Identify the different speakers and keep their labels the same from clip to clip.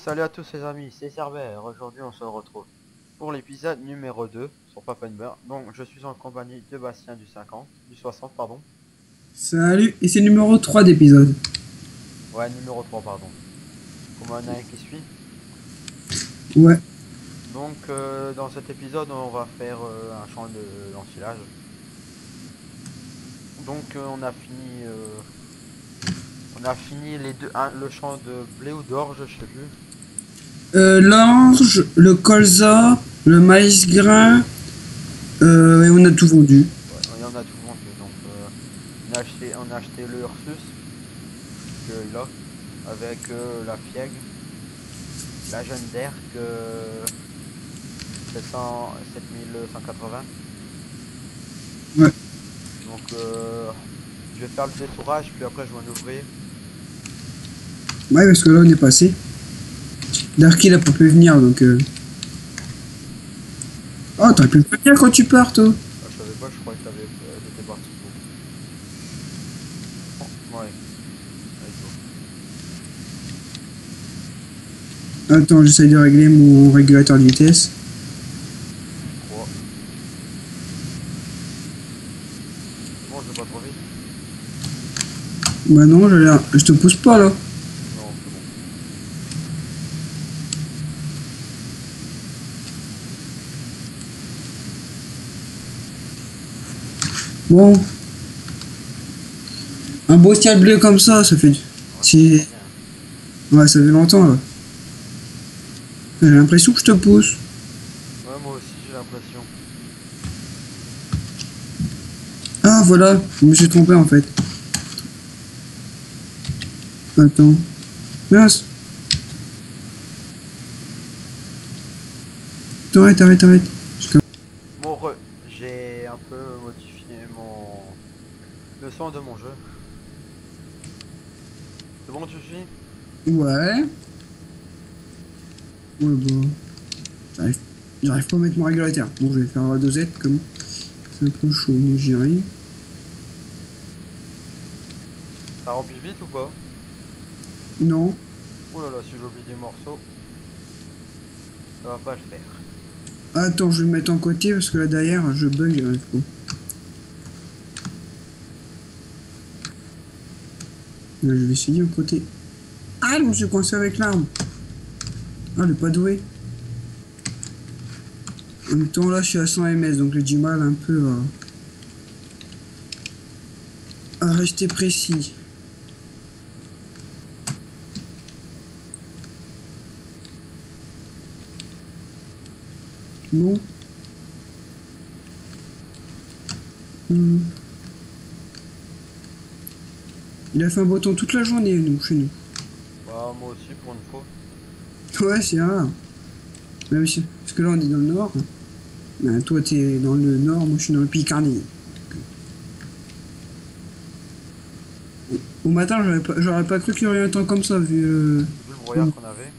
Speaker 1: Salut à tous les amis, c'est Cerber. Aujourd'hui on se retrouve pour l'épisode numéro 2 sur Papenburg. Donc je suis en compagnie de Bastien du 60 pardon.
Speaker 2: Salut, et c'est le numéro 3 d'épisode.
Speaker 1: Ouais, numéro 3 pardon. Comme on a un qui suit.
Speaker 2: Ouais.
Speaker 1: Donc dans cet épisode on va faire un champ d'ensilage. Donc on a fini les deux le champ de blé ou d'orge, je sais plus.
Speaker 2: L'orge, le colza, le maïs grain, et on a tout vendu.
Speaker 1: Ouais, et on a tout vendu. Donc on a acheté le Ursus que là avec la fiègue. La Jeanne d'Arc 7180.
Speaker 2: Ouais.
Speaker 1: Donc je vais faire le détourage puis après je vais en ouvrir.
Speaker 2: Ouais, parce que là on est passé. Darky il a pas pu venir donc. Oh, t'aurais pu le prévenir quand tu pars, toi.
Speaker 1: Ah, je savais pas, je croyais que t'étais parti pour. Oh, ouais, let's go.
Speaker 2: Attends, j'essaye de régler mon régulateur de vitesse.
Speaker 1: 3. C'est bon, je vais pas trop vite.
Speaker 2: Bah non, je te pousse pas là.
Speaker 1: Non, c'est bon.
Speaker 2: Bon. Un beau ciel bleu comme ça fait.
Speaker 1: Ouais, ça fait
Speaker 2: C'est.
Speaker 1: bien, hein.
Speaker 2: Ouais, ça fait longtemps là. J'ai l'impression que je te pousse.
Speaker 1: Ouais, moi aussi j'ai l'impression.
Speaker 2: Ah voilà, je me suis trompé en fait. Attends. Mince. Arrête.
Speaker 1: Bon, j'ai un peu modifié le son de mon jeu. C'est bon, tu suis?
Speaker 2: Ouais. Ouais, bon. J'arrive j'arrive pas à mettre mon régulateur. Bon, je vais faire la dosette comme c'est un peu chaud, mais j'y arrive.
Speaker 1: Ça remplit vite ou pas?
Speaker 2: Non.
Speaker 1: Oh là là, si j'oublie des morceaux, ça va pas le faire.
Speaker 2: Attends, je vais me mettre en côté parce que là derrière, je bug, j'arrive pas. Là, je vais essayer en côté. Ah, je me suis coincé avec l'arme. Ah, elle est pas douée. En même temps, là, je suis à 100 ms, donc j'ai du mal un peu à rester précis. Bon. Hmm. Il a fait un beau temps toute la journée, nous, chez nous.
Speaker 1: Bah, moi aussi, pour une fois.
Speaker 2: Ouais, c'est rare. Même si, parce que là, on est dans le nord. Ben, toi, t'es dans le nord, moi, je suis dans le Picardie. Au matin, j'aurais pas cru qu'il y aurait un temps comme ça, vu.
Speaker 1: Vu le brouillard qu'on avait.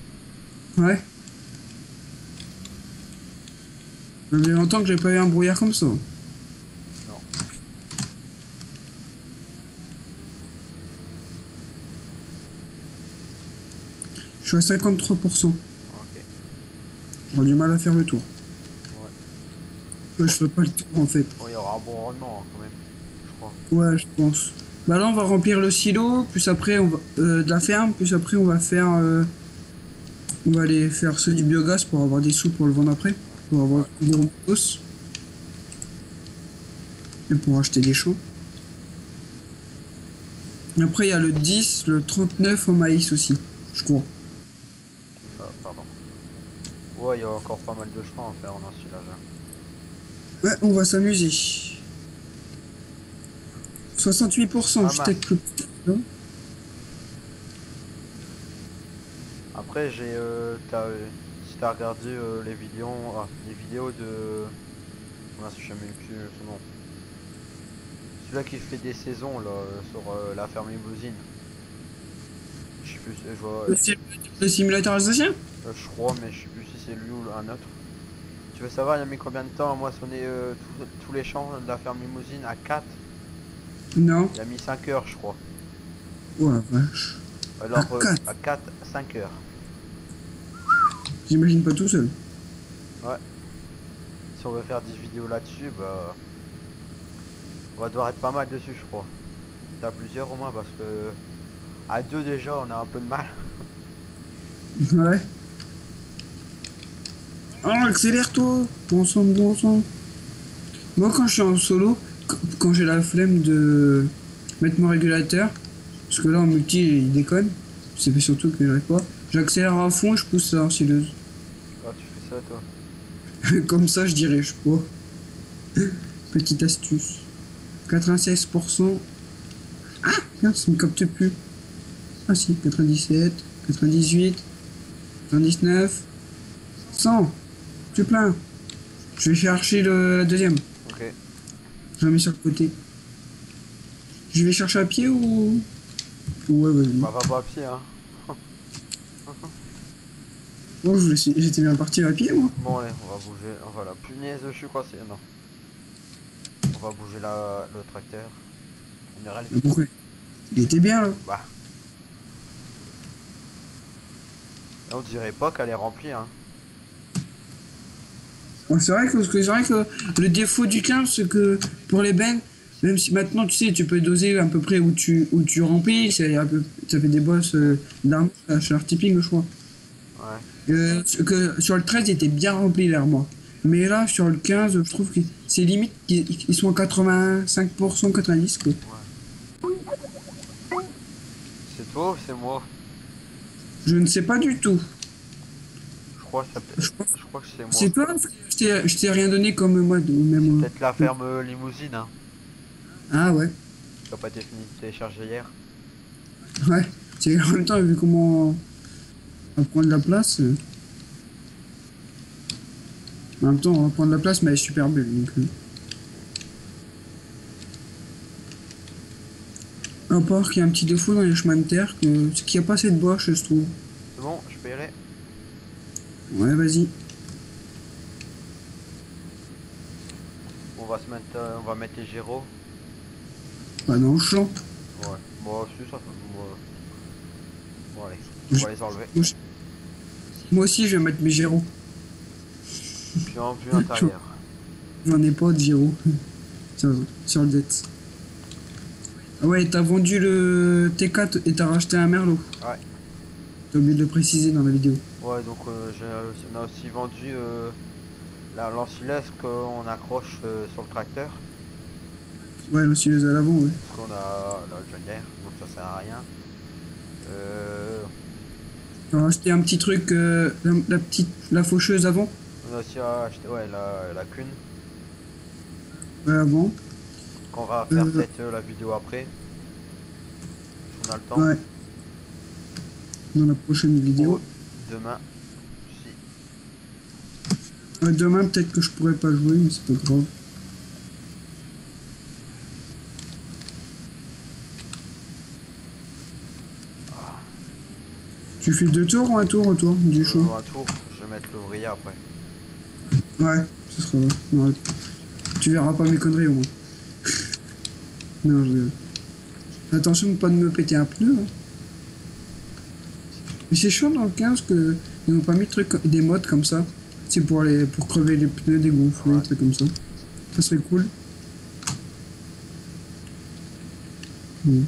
Speaker 2: Ouais. Ça faisait longtemps que j'ai pas eu un brouillard comme ça.
Speaker 1: Non.
Speaker 2: Je suis à 53%.
Speaker 1: Ok.
Speaker 2: J'aurai du mal à faire le tour.
Speaker 1: Ouais.
Speaker 2: Ouais, je fais pas le tour, en fait.
Speaker 1: Bon, il y aura un bon rendement, hein, quand même. Je crois.
Speaker 2: Ouais, je pense. Bah là, on va remplir le silo, plus après, on va, de la ferme, plus après, on va faire. On va aller faire ceux du biogaz pour avoir des sous pour le vendre après. Pour avoir
Speaker 1: Ouais.
Speaker 2: des matos. Et pour acheter des champs. Après, il y a le 10, le 39 au maïs aussi, je crois.
Speaker 1: Ah, pardon. Ouais, il y a encore pas mal de choix à faire en ensilage.
Speaker 2: Ouais, on va s'amuser. 68%,
Speaker 1: Ah
Speaker 2: je t'ai
Speaker 1: mince.
Speaker 2: plus.
Speaker 1: Après, si t'as regardé les vidéos de. Mince, je sais même plus son nom. Celui-là qui fait des saisons là sur la ferme limousine. Je sais plus,
Speaker 2: Le simulateur alsacien.
Speaker 1: je crois, mais je sais plus si c'est lui ou un autre. Tu veux savoir, il a mis combien de temps à moissonner tous les champs de la ferme limousine à 4?
Speaker 2: Non.
Speaker 1: Il a mis 5 heures, je crois.
Speaker 2: Oh la vache. À
Speaker 1: Alors,
Speaker 2: 4.
Speaker 1: à 4, 5 heures.
Speaker 2: J'imagine pas tout seul.
Speaker 1: Ouais. Si on veut faire 10 vidéos là-dessus, bah on va devoir être pas mal dessus je crois. T'as plusieurs au moins parce que à deux déjà on a un peu de mal.
Speaker 2: Ouais. Oh, accélère-toi! Bon sang, bon sang. Moi, quand je suis en solo, quand j'ai la flemme de mettre mon régulateur, parce que là en multi il déconne, c'est surtout que j'arrive pas, j'accélère à fond et je pousse la harceleuse.
Speaker 1: Ah tu fais ça toi.
Speaker 2: Comme ça je dirais, je sais pas. Petite astuce. 96%. Ah, merde, ça me capte plus. Ah si, 97, 98, 99, 100. Tu plein. Je vais chercher la deuxième.
Speaker 1: Ok.
Speaker 2: Je la mets sur le côté. Je vais chercher à pied ou... Ouais, vas-y.
Speaker 1: Bah va pas à pied hein.
Speaker 2: Oh, j'étais bien parti à pied, moi.
Speaker 1: Bon allez, on va bouger. Oh, voilà, punaise je suis coincé. Non. On va bouger le tracteur. On ira le
Speaker 2: Mais
Speaker 1: vite.
Speaker 2: pourquoi? Il était bien, là.
Speaker 1: Bah. Et on dirait pas qu'elle est remplie hein.
Speaker 2: Ouais, c'est vrai que le défaut du 15, c'est que pour les bennes, même si maintenant, tu sais, tu peux doser à peu près où tu remplis, ça fait des bosses d'armes chez leur tipping, je crois.
Speaker 1: Ouais.
Speaker 2: Que sur le 13, il était bien rempli l'air moi. Mais là, sur le 15, je trouve que c'est limite qu'ils sont à 85%, 90%, quoi.
Speaker 1: Ouais. C'est toi ou c'est moi?
Speaker 2: Je ne sais pas du tout.
Speaker 1: Je crois que ça
Speaker 2: Je pense
Speaker 1: je crois que c'est
Speaker 2: que
Speaker 1: moi.
Speaker 2: c'est toi, parce que je t'ai rien donné comme moi,
Speaker 1: C'est
Speaker 2: même.
Speaker 1: peut-être la ferme limousine hein.
Speaker 2: Ah ouais,
Speaker 1: Qui a pas été fini de télécharger hier.
Speaker 2: ouais. C'est en même temps, vu comment on va prendre de la place. En même temps, on va prendre de la place, mais elle est super belle. Donc, à part qu'il y a un petit défaut dans les chemins de terre, c'est qu'il n'y a pas assez de bois, je trouve.
Speaker 1: C'est bon, je peux y aller.
Speaker 2: Ouais, vas-y.
Speaker 1: On va mettre les gyros.
Speaker 2: Pas dans le champ.
Speaker 1: Ouais. Bon, si ça fait. Bon, allez. On
Speaker 2: Je-
Speaker 1: va les enlever.
Speaker 2: Moi aussi, je vais mettre mes gyros.
Speaker 1: Puis en vue intérieure.
Speaker 2: J'en ai pas de gyros sur le debt. Ah ouais, t'as vendu le T4 et t'as racheté un Merlot.
Speaker 1: Ouais.
Speaker 2: T'as oublié de le préciser dans la vidéo.
Speaker 1: Ouais, donc on a aussi vendu la l'ancillaise qu'on accroche sur le tracteur.
Speaker 2: Ouais, le sileuse à l'avant, ouais.
Speaker 1: Parce qu'on a la John Deere, donc ça sert à rien. Euh,
Speaker 2: T'as racheté un petit truc, la faucheuse avant.
Speaker 1: on a aussi acheté ouais, la cune.
Speaker 2: Ouais, avant.
Speaker 1: Qu'on va faire
Speaker 2: Euh,
Speaker 1: peut-être la vidéo après. Si on a le temps.
Speaker 2: ouais, dans la prochaine vidéo.
Speaker 1: Ou demain. Si.
Speaker 2: Demain, peut-être que je pourrais pas jouer, mais c'est pas grave. Tu fais 2 tours ou un tour autour du show?
Speaker 1: Un tour, je vais mettre l'ouvrier après.
Speaker 2: Ouais, ce sera là. Ouais. Tu verras pas mes conneries au moins. Non, attention de pas de me péter un pneu. Hein. Mais c'est chiant dans le 15 que ils n'ont pas mis des modes comme ça. C'est pour crever les pneus, dégonfler,
Speaker 1: Ouais.
Speaker 2: des trucs comme ça. Ça serait cool. Mm.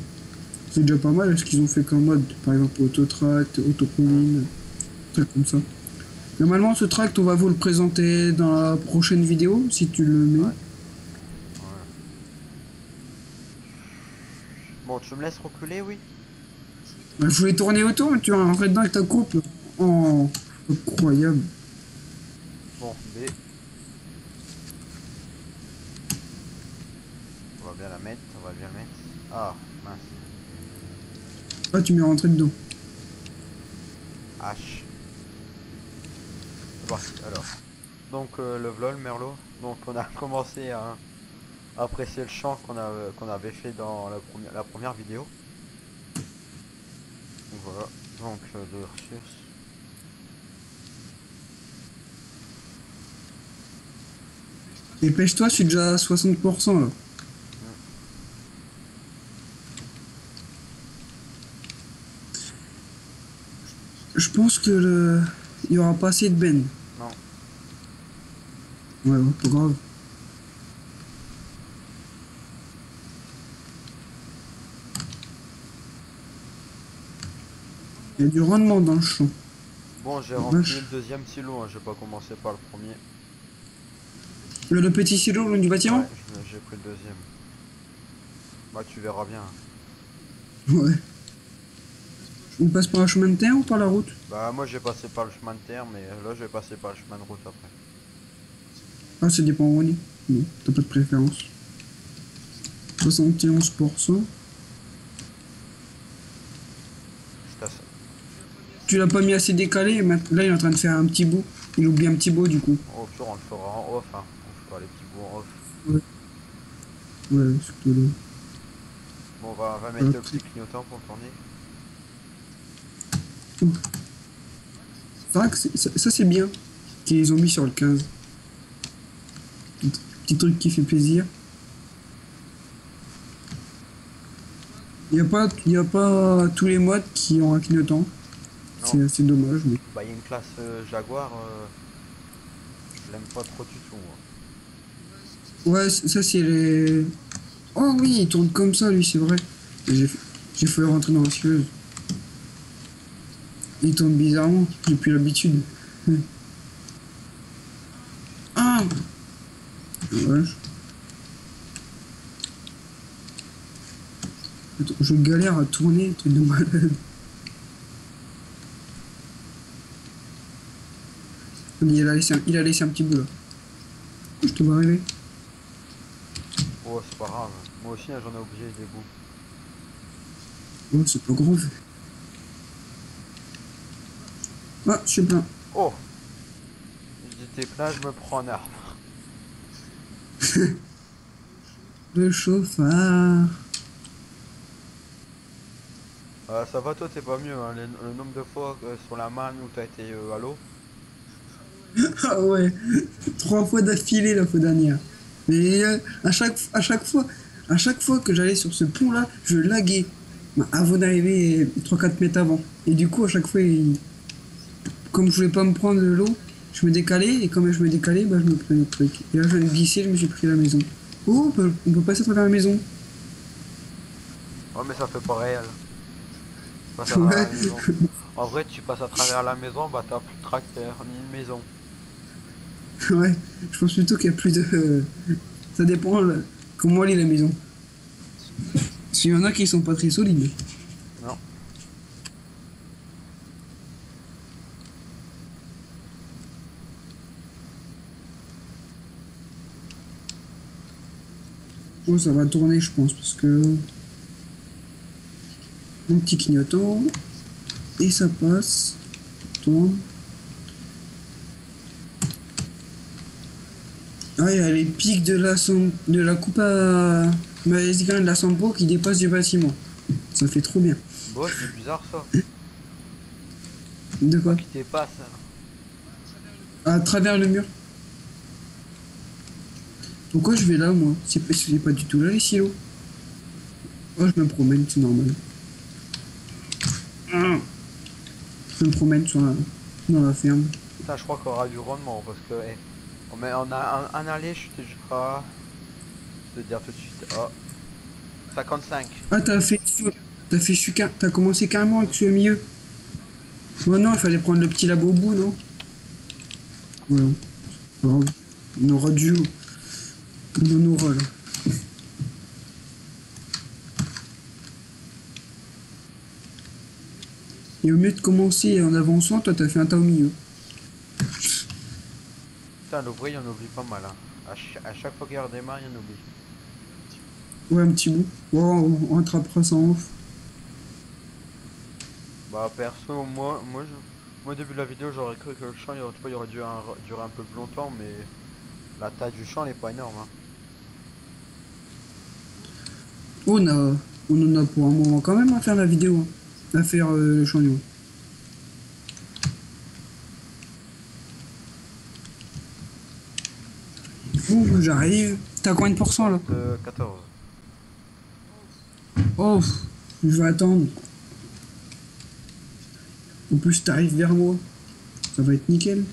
Speaker 2: C'est déjà pas mal ce qu'ils ont fait comme mode. Par exemple, autotract, autoprovine, trucs comme ça. Normalement, ce tract, on va vous le présenter dans la prochaine vidéo, si tu le mets.
Speaker 1: Ouais. Ouais. Bon, tu me laisses reculer, oui?
Speaker 2: Je voulais tourner autour, mais tu vas rentrer dedans avec ta coupe. Oh, incroyable.
Speaker 1: Bon, B. On va bien la mettre, on va bien la mettre. Ah, mince.
Speaker 2: Ah, tu m'es rentré dedans.
Speaker 1: H. Bon, alors. Donc le vlog, Merlot. Donc on a commencé à apprécier le chant qu'on avait fait dans la première vidéo. Donc voilà. Donc de ressources.
Speaker 2: Dépêche-toi, je suis déjà à 60% là. Je pense que Il y aura pas assez de bennes.
Speaker 1: Non.
Speaker 2: Ouais, ouais, pas grave. Il y a du rendement dans le champ.
Speaker 1: Bon, j'ai
Speaker 2: La
Speaker 1: rempli le
Speaker 2: vache.
Speaker 1: deuxième silo, hein. Je vais pas commencer par le premier.
Speaker 2: Le petit silo le long du
Speaker 1: Ouais,
Speaker 2: bâtiment?
Speaker 1: j'ai pris le deuxième. Bah, tu verras bien.
Speaker 2: Ouais. On passe par un chemin de terre ou par la route?
Speaker 1: Bah, moi, j'ai passé par le chemin de terre, mais là, je vais passer par le chemin de route après.
Speaker 2: Ah, ça dépend où on est. Non, t'as pas de préférence. 71%.
Speaker 1: C'est à ça.
Speaker 2: Tu l'as pas mis assez décalé, là il est en train de faire un petit bout. Il oublie un petit bout du coup.
Speaker 1: Au pire, on le fera en off, hein. On fera les petits bouts en off.
Speaker 2: Ouais, ouais, surtout là.
Speaker 1: Bon, on va mettre le petit clignotant pour tourner.
Speaker 2: C'est vrai que ça c'est bien qu'ils ont mis sur le 15. Petit truc qui fait plaisir. Y a pas tous les modes qui ont un clignotant.
Speaker 1: Non.
Speaker 2: C'est assez dommage, mais.
Speaker 1: Bah, il y a une classe Jaguar, je l'aime pas trop du tout, moi.
Speaker 2: Ouais, ça c'est les. Oh oui, il tourne comme ça lui, c'est vrai. J'ai j'ai failli rentrer dans la sueuse. Il tourne bizarrement, j'ai plus l'habitude. Ah ouais. Attends, je galère à tourner, truc de malade. Il a laissé un petit bout là. Je te vois arriver.
Speaker 1: Oh, c'est pas grave. Moi aussi, hein, j'en ai oublié des bouts.
Speaker 2: Oh, c'est pas grave. Ah, je suis plein.
Speaker 1: Oh! J'étais plein, je me prends un arbre.
Speaker 2: Le chauffard.
Speaker 1: Ça va, toi, t'es pas mieux, hein, le nombre de fois sur la manne où t'as été à l'eau.
Speaker 2: Ah ouais, 3 fois d'affilée la fois dernière. Mais à chaque fois que j'allais sur ce pont-là, je laguais. Bah, avant d'arriver 3 4 mètres avant. Et du coup, à chaque fois, comme je voulais pas me prendre de l'eau, je me décalais. Et comme je me décalais, bah, je me prenais le truc. Et là, je viens de glisser, je me suis pris la maison. Oh, on peut passer à travers la maison.
Speaker 1: Oh, mais ça fait pas réel. Tu passes à travers
Speaker 2: Ouais,
Speaker 1: la maison. En vrai, tu passes à travers la maison, bah t'as plus de tracteur, ni une maison.
Speaker 2: ouais. Je pense plutôt qu'il y a plus de. Ça dépend comment elle est la maison. Parce qu'il y en a qui sont pas très solides.
Speaker 1: Non.
Speaker 2: Oh, ça va tourner, je pense, parce que. Mon petit clignotant. Et ça passe. Tourne. Ah, il y a les pics de la coupe à Maësgrain de la Sampo qui dépassent du bâtiment. Ça fait trop bien.
Speaker 1: Bon, c'est bizarre ça.
Speaker 2: De
Speaker 1: Pas
Speaker 2: quoi?
Speaker 1: qui dépasse.
Speaker 2: À travers le mur. Pourquoi je vais là, moi? C'est pas du tout là, les silos. Oh, je me promène, c'est normal. Ah. Je me promène dans la ferme.
Speaker 1: Putain, je crois qu'on aura du rendement parce que on a un aller, je te jure. Je te dire tout de suite. Oh, 55.
Speaker 2: Ah, t'as commencé carrément avec ce milieu. Oh non, il fallait prendre le petit labo au bout, non? Voilà. Alors, on aura du. On en aura là. Et au mieux de commencer en avançant, toi t'as fait un tas au milieu.
Speaker 1: Putain, l'ouvrier, on oublie pas mal. Hein. À chaque fois qu'il redémarre, il en oublie.
Speaker 2: Ouais, un petit bout. Oh, on rattrapera ça en off.
Speaker 1: Bah, perso, moi, au début de la vidéo, j'aurais cru que le champ, il aurait dû durer un peu plus longtemps, mais la taille du champ n'est pas énorme. Hein.
Speaker 2: On en a pour un moment quand même à faire la vidéo. Hein. À faire le chagnon. Ouh, j'arrive. T'as combien de pourcents là?
Speaker 1: 14.
Speaker 2: Oh, je vais attendre. En plus, t'arrives vers moi. Ça va être nickel.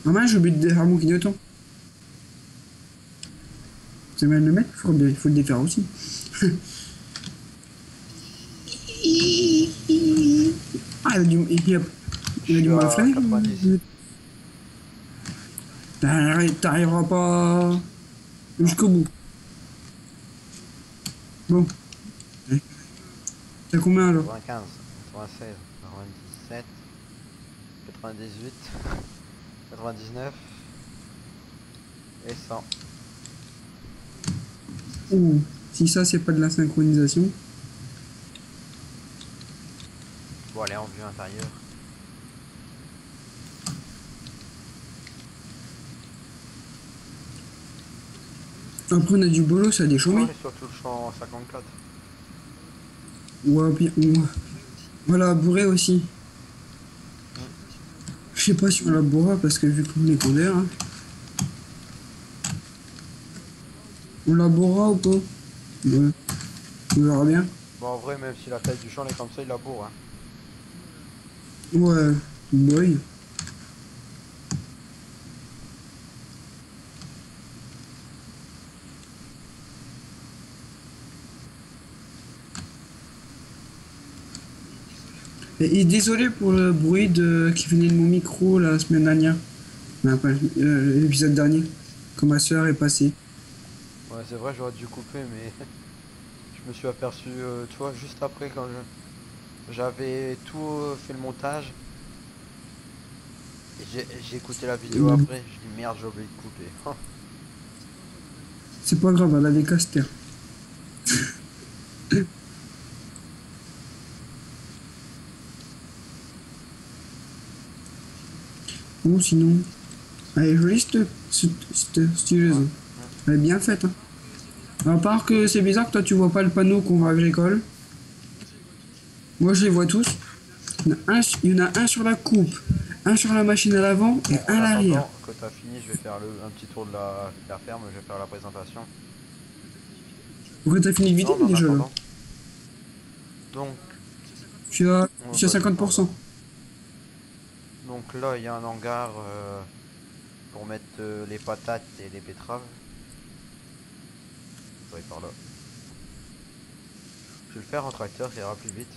Speaker 2: Ah mince, j'ai oublié de faire mon clignotant. C'est mal de le mettre, il faut le défaire aussi. Ah, il a
Speaker 1: Je
Speaker 2: du
Speaker 1: suis
Speaker 2: mal à
Speaker 1: à
Speaker 2: freiner.
Speaker 1: 90.
Speaker 2: T'arriveras pas jusqu'au bout. Bon, t'as combien alors?
Speaker 1: 95, 96, 97, 98, 99 et 100.
Speaker 2: Ouh, si ça c'est pas de la synchronisation.
Speaker 1: Bon, allez, en vue intérieure.
Speaker 2: Après on a du boulot, ça a des
Speaker 1: Oh,
Speaker 2: chômés.
Speaker 1: et surtout le champ 54.
Speaker 2: Ouais, bien, ouais. Voilà, bourré aussi. Je sais pas si on la bourra parce que vu qu'on est condère, hein. On la bourra ou pas? Ouais, on verra bien.
Speaker 1: Bon, en vrai, même si la taille du champ est comme ça, il la bourre. Hein.
Speaker 2: Ouais, boy. Et désolé pour le bruit qui venait de mon micro la semaine dernière. Enfin, l'épisode dernier. Quand ma soeur est passée.
Speaker 1: Ouais, c'est vrai, j'aurais dû couper, mais je me suis aperçu, tu vois, juste après, quand j'avais tout fait le montage, et j'ai écouté la vidéo après, je dis merde, j'ai oublié de couper.
Speaker 2: C'est pas grave, elle a des casters. Bon, sinon. Elle est jolie cette styleuse. Elle est bien faite. Hein. À part que c'est bizarre que toi tu vois pas le panneau convoi agricole. Moi je les vois tous. Il y en a un sur la coupe, un sur la machine à l'avant et
Speaker 1: Bon,
Speaker 2: un
Speaker 1: en
Speaker 2: à l'arrière.
Speaker 1: attendant que tu as fini, je vais faire un petit tour de la ferme, je vais faire la présentation.
Speaker 2: Pourquoi t'as fini de vider
Speaker 1: Non, mais en
Speaker 2: déjà là?
Speaker 1: attendant. Donc,
Speaker 2: Je suis à
Speaker 1: bah, dis-moi, alors.
Speaker 2: 50%.
Speaker 1: Donc là, il y a un hangar pour mettre les patates et les betteraves. Ouais, par là. Je vais le faire en tracteur, ça ira plus vite.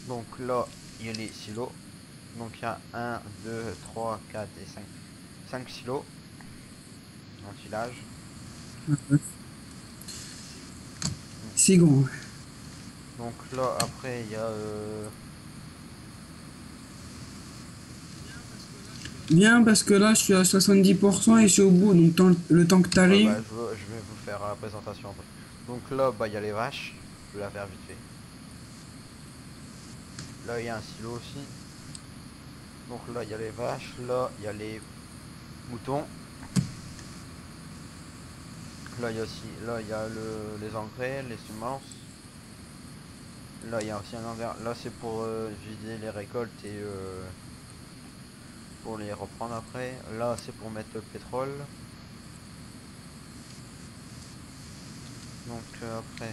Speaker 1: Donc là, il y a les silos. Donc il y a 1, 2, 3, 4 et 5. 5 silos en silage.
Speaker 2: C'est grand.
Speaker 1: Donc là, après, il y a...
Speaker 2: Bien parce que là je suis à 70% et je suis au bout. Donc le temps que
Speaker 1: ouais,
Speaker 2: t'arrives.
Speaker 1: bah, je vais vous faire la présentation après. Donc là, bah, il y a les vaches. Je vais la faire vite fait. Là, il y a un silo aussi. Donc là, il y a les vaches. Là, il y a les moutons. Là, il y a aussi, là, il y a les engrais, les semences. Là, il y a aussi un hangar. Là, c'est pour vider les récoltes et pour les reprendre après. Là, c'est pour mettre le pétrole. Donc après.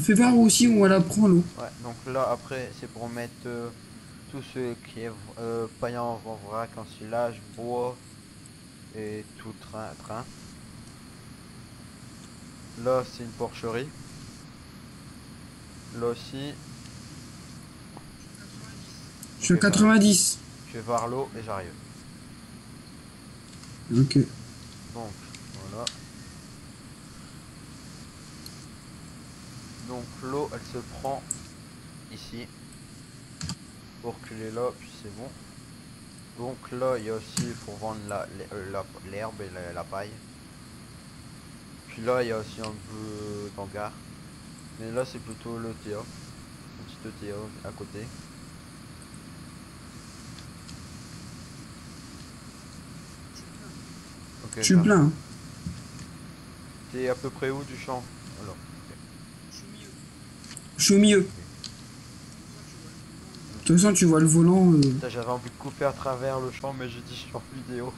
Speaker 2: Fais voir aussi où elle apprend l'eau.
Speaker 1: Ouais, donc là, après, c'est pour mettre tout ce qui est paillant en vrac, en silage, bois et tout train. Là, c'est une porcherie. Là aussi,
Speaker 2: Je suis à
Speaker 1: ok, bah,
Speaker 2: 90.
Speaker 1: je vais voir l'eau et j'arrive.
Speaker 2: Ok.
Speaker 1: Donc, voilà. Donc l'eau, elle se prend ici pour culer là, puis c'est bon. Donc là, il y a aussi pour vendre l'herbe et la paille. Puis là, il y a aussi un peu d'hangar. Mais là, c'est plutôt le l'ETA. Un petit ETA à côté. Ok,
Speaker 2: Je suis plein. Hein.
Speaker 1: t'es à peu près où du champ? Alors,
Speaker 2: Je suis au milieu.
Speaker 1: ok.
Speaker 2: De toute façon, tu vois le volant.
Speaker 1: Putain, j'avais envie de couper à travers le champ, mais j'ai dit je suis en vidéo.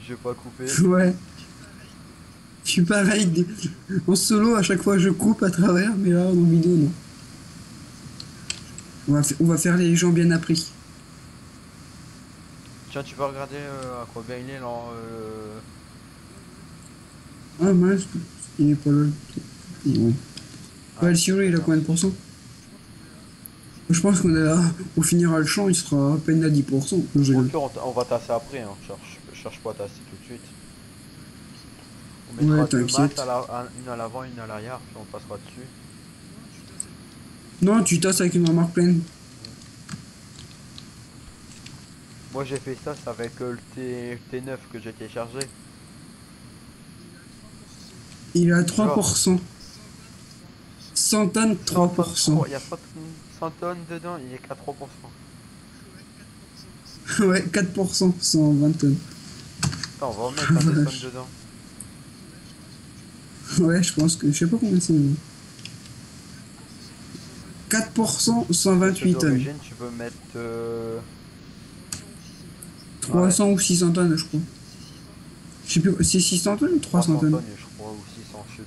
Speaker 1: Je vais pas couper.
Speaker 2: Ouais. Je suis pareil. En solo, à chaque fois, je coupe à travers, mais là, en vidéo, non. On va faire les gens bien appris.
Speaker 1: Tiens, tu peux regarder à combien il est là
Speaker 2: Ah mince, il est pas là. Ouais.
Speaker 1: Ah,
Speaker 2: Ouais, le Siro, il a combien de pourcents? Je pense on finira le champ, il sera à peine à 10%. Je
Speaker 1: au
Speaker 2: rigole.
Speaker 1: pire, on va tasser après, hein. Cherche pas à tasser tout de suite. On
Speaker 2: Ouais,
Speaker 1: mettra deux masses,
Speaker 2: t'inquiète.
Speaker 1: une à l'avant, une à l'arrière, puis on passera dessus.
Speaker 2: Non, tu tasses avec une remarque pleine.
Speaker 1: Moi j'ai fait ça, c'est avec le T9 que j'ai téléchargé.
Speaker 2: Il est à
Speaker 1: Tu vois,
Speaker 2: 3%. 100 tonnes,
Speaker 1: 100 tonnes,
Speaker 2: 3%.
Speaker 1: il y a 100 tonnes dedans, il est qu'à 3%.
Speaker 2: Ouais, 4%, 120 tonnes.
Speaker 1: Attends, on va remettre un des tonnes
Speaker 2: Vache.
Speaker 1: dedans.
Speaker 2: Ouais, je pense que. Je sais pas combien c'est. Mais 4%,
Speaker 1: Le truc
Speaker 2: 128 tonnes.
Speaker 1: d'origine, tu peux mettre... ouais,
Speaker 2: 300 ou 600 tonnes, je crois. Je sais plus. C'est 600 tonnes ou 300
Speaker 1: 300
Speaker 2: tonnes?
Speaker 1: tonnes, je crois, ou 600, je sais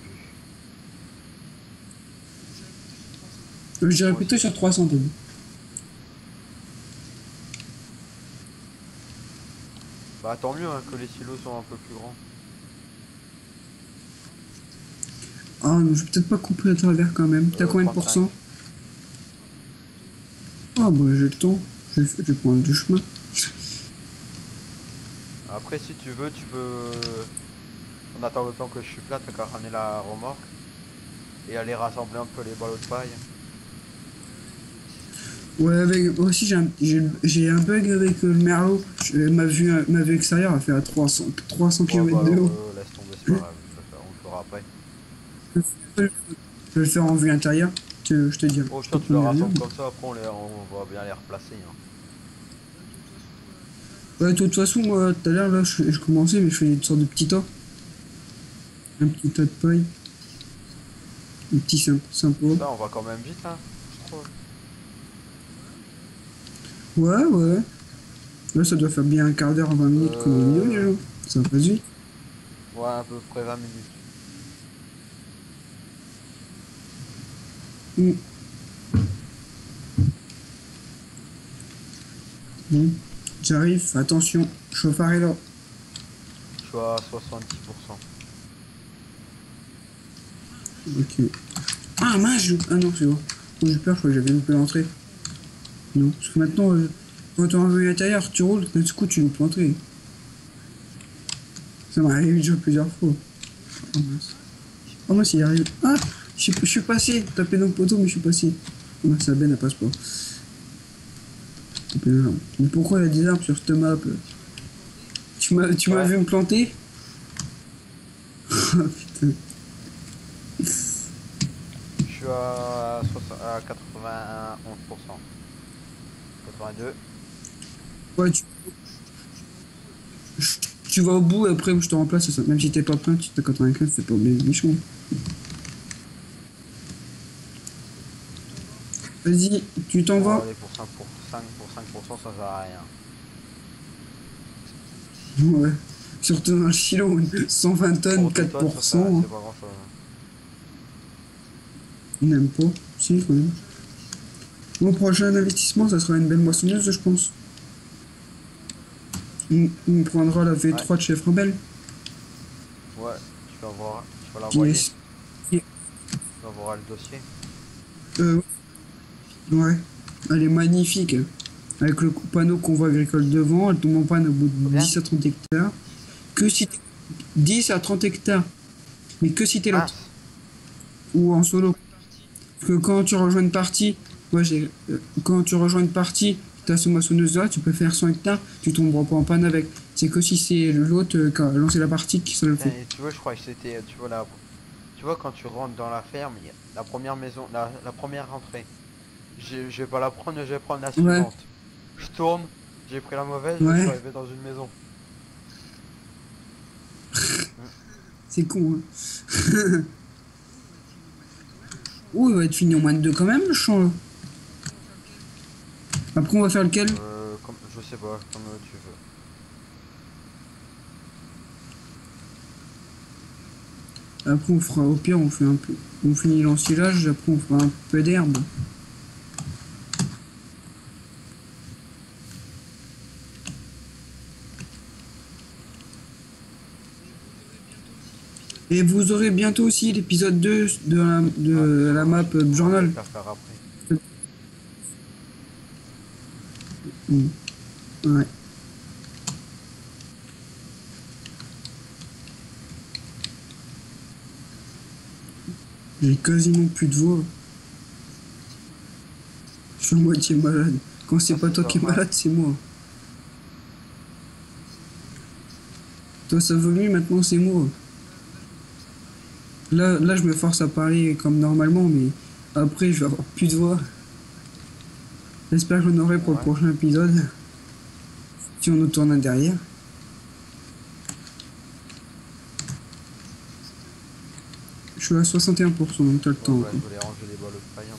Speaker 1: plus.
Speaker 2: Je dirais
Speaker 1: Moi
Speaker 2: plutôt
Speaker 1: aussi.
Speaker 2: sur 300 tonnes.
Speaker 1: Bah tant mieux hein, que les silos sont un peu plus grands.
Speaker 2: Ah non, je vais peut-être pas couper à travers quand même. T'as combien de
Speaker 1: 35.
Speaker 2: pourcents? Ah bah j'ai le temps. Je vais prendre du chemin.
Speaker 1: Après si tu veux, tu peux... On attend le temps que je suis plat, t'as qu'à ramener la remorque. Et aller rassembler un peu les ballots de paille.
Speaker 2: Ouais, avec, aussi j'ai un bug avec le merlot. Ma vue extérieure a fait à 300
Speaker 1: Ouais bah
Speaker 2: km de
Speaker 1: alors
Speaker 2: haut.
Speaker 1: laisse tomber, c'est pas grave, on le fera après.
Speaker 2: Je vais le faire en vue intérieure. Je te dis.
Speaker 1: Au
Speaker 2: Je te
Speaker 1: pire tu le
Speaker 2: promets rien.
Speaker 1: rassembles comme ça, après on va bien les replacer. Hein.
Speaker 2: Ouais, de toute façon, moi, tout à l'heure, là, je commençais, mais je fais une sorte de petit tas. Un petit tas de paille. Un petit sympa.
Speaker 1: Là on va quand même vite hein, je trouve.
Speaker 2: Ouais, ouais. Là, ça doit faire bien un quart d'heure, 20 minutes qu'on est au milieu, déjà. Ça passe vite.
Speaker 1: Ouais à peu près 20 minutes.
Speaker 2: Mm. Bon, j'arrive, attention, chauffard est là.
Speaker 1: Je suis à 70%.
Speaker 2: Ok. Ah mince, ah non, c'est bon. Oh, j'ai peur, je crois que j'avais loupé l'entrée. Non, parce que maintenant, quand tu es en vue intérieure, tu roules, d'un coup, tu loupes l'entrée. Ça m'est arrivé déjà plusieurs fois. Oh mince. Oh mince, il arrive. Ah, je suis passé. Tapé dans le poteau, mais je suis passé. Oh mince, la benne, elle passe pas. Tapé dans l'arbre. Mais pourquoi il y a des arbres sur cette map? Tu m'as
Speaker 1: Ouais.
Speaker 2: vu me planter? Oh putain.
Speaker 1: Je suis à 91%. 82.
Speaker 2: Ouais, tu vas au bout et après je te remplace. Ça. Même si t'es pas plein, tu t'es 95, c'est pas méchant. Vas-y, tu t'en
Speaker 1: Bon
Speaker 2: vas.
Speaker 1: allez pour 5% ça sert à rien.
Speaker 2: Ouais. Surtout dans le silo, 120 tonnes,
Speaker 1: Pour 2 tonnes,
Speaker 2: 4%. Hein.
Speaker 1: c'est pas grand chose.
Speaker 2: On n'aime pas. Si, quand même. Mon prochain investissement, ça sera une belle moissonneuse, je pense. On prendra la
Speaker 1: Ouais,
Speaker 2: V3 de chez Frabel.
Speaker 1: ouais, tu vas
Speaker 2: Qui
Speaker 1: l'envoyer,
Speaker 2: est.
Speaker 1: tu enverras le dossier.
Speaker 2: Euh, ouais. Elle est magnifique. Hein. Avec le panneau convoi agricole devant, elle tombe en panne au bout de
Speaker 1: Combien?
Speaker 2: 10 à 30 hectares. Que si t'es 10 à 30 hectares. Mais que si t'es l'autre.
Speaker 1: Mince.
Speaker 2: Ou en solo. Parce que quand tu rejoins une partie, quand tu rejoins une partie, t'as ce moissonneuse là, tu peux faire 100 hectares, tu tomberas pas en panne avec. C'est que si c'est l'autre qui a lancé la partie qui se le
Speaker 1: Putain,
Speaker 2: fait.
Speaker 1: et tu vois, je crois que c'était, tu vois quand tu rentres dans la ferme, la première maison, la première entrée. Je vais pas la prendre, je vais prendre la
Speaker 2: Ouais,
Speaker 1: suivante. Je tourne, j'ai pris la mauvaise, je suis
Speaker 2: ouais,
Speaker 1: arrivé dans une maison.
Speaker 2: c'est con. Hein. Oh, il va être fini en moins de 2 quand même, le champ là. Après, on va faire lequel?
Speaker 1: Je sais pas, comme tu veux.
Speaker 2: Après, on fera, au pire, on fait un peu, on finit l'ensilage, après on fera un peu d'herbe. Et vous aurez bientôt aussi l'épisode 2 de la map
Speaker 1: On va
Speaker 2: journal.
Speaker 1: le faire après.
Speaker 2: Mm. Ouais. J'ai quasiment plus de voix. Je suis à moitié malade. Quand c'est
Speaker 1: Ah,
Speaker 2: pas
Speaker 1: c'est
Speaker 2: toi
Speaker 1: ça,
Speaker 2: qui es
Speaker 1: ouais.
Speaker 2: malade, c'est moi. Toi ça va mieux, maintenant c'est moi. Là, je me force à parler comme normalement, mais après, je vais avoir plus de voix. J'espère que j'en aurai pour le
Speaker 1: Ouais.
Speaker 2: prochain épisode. Si on nous tourne un derrière. Je suis à 61%, donc t'as le temps
Speaker 1: Ouais, bah,
Speaker 2: encore.
Speaker 1: je voulais ranger les balles de paille un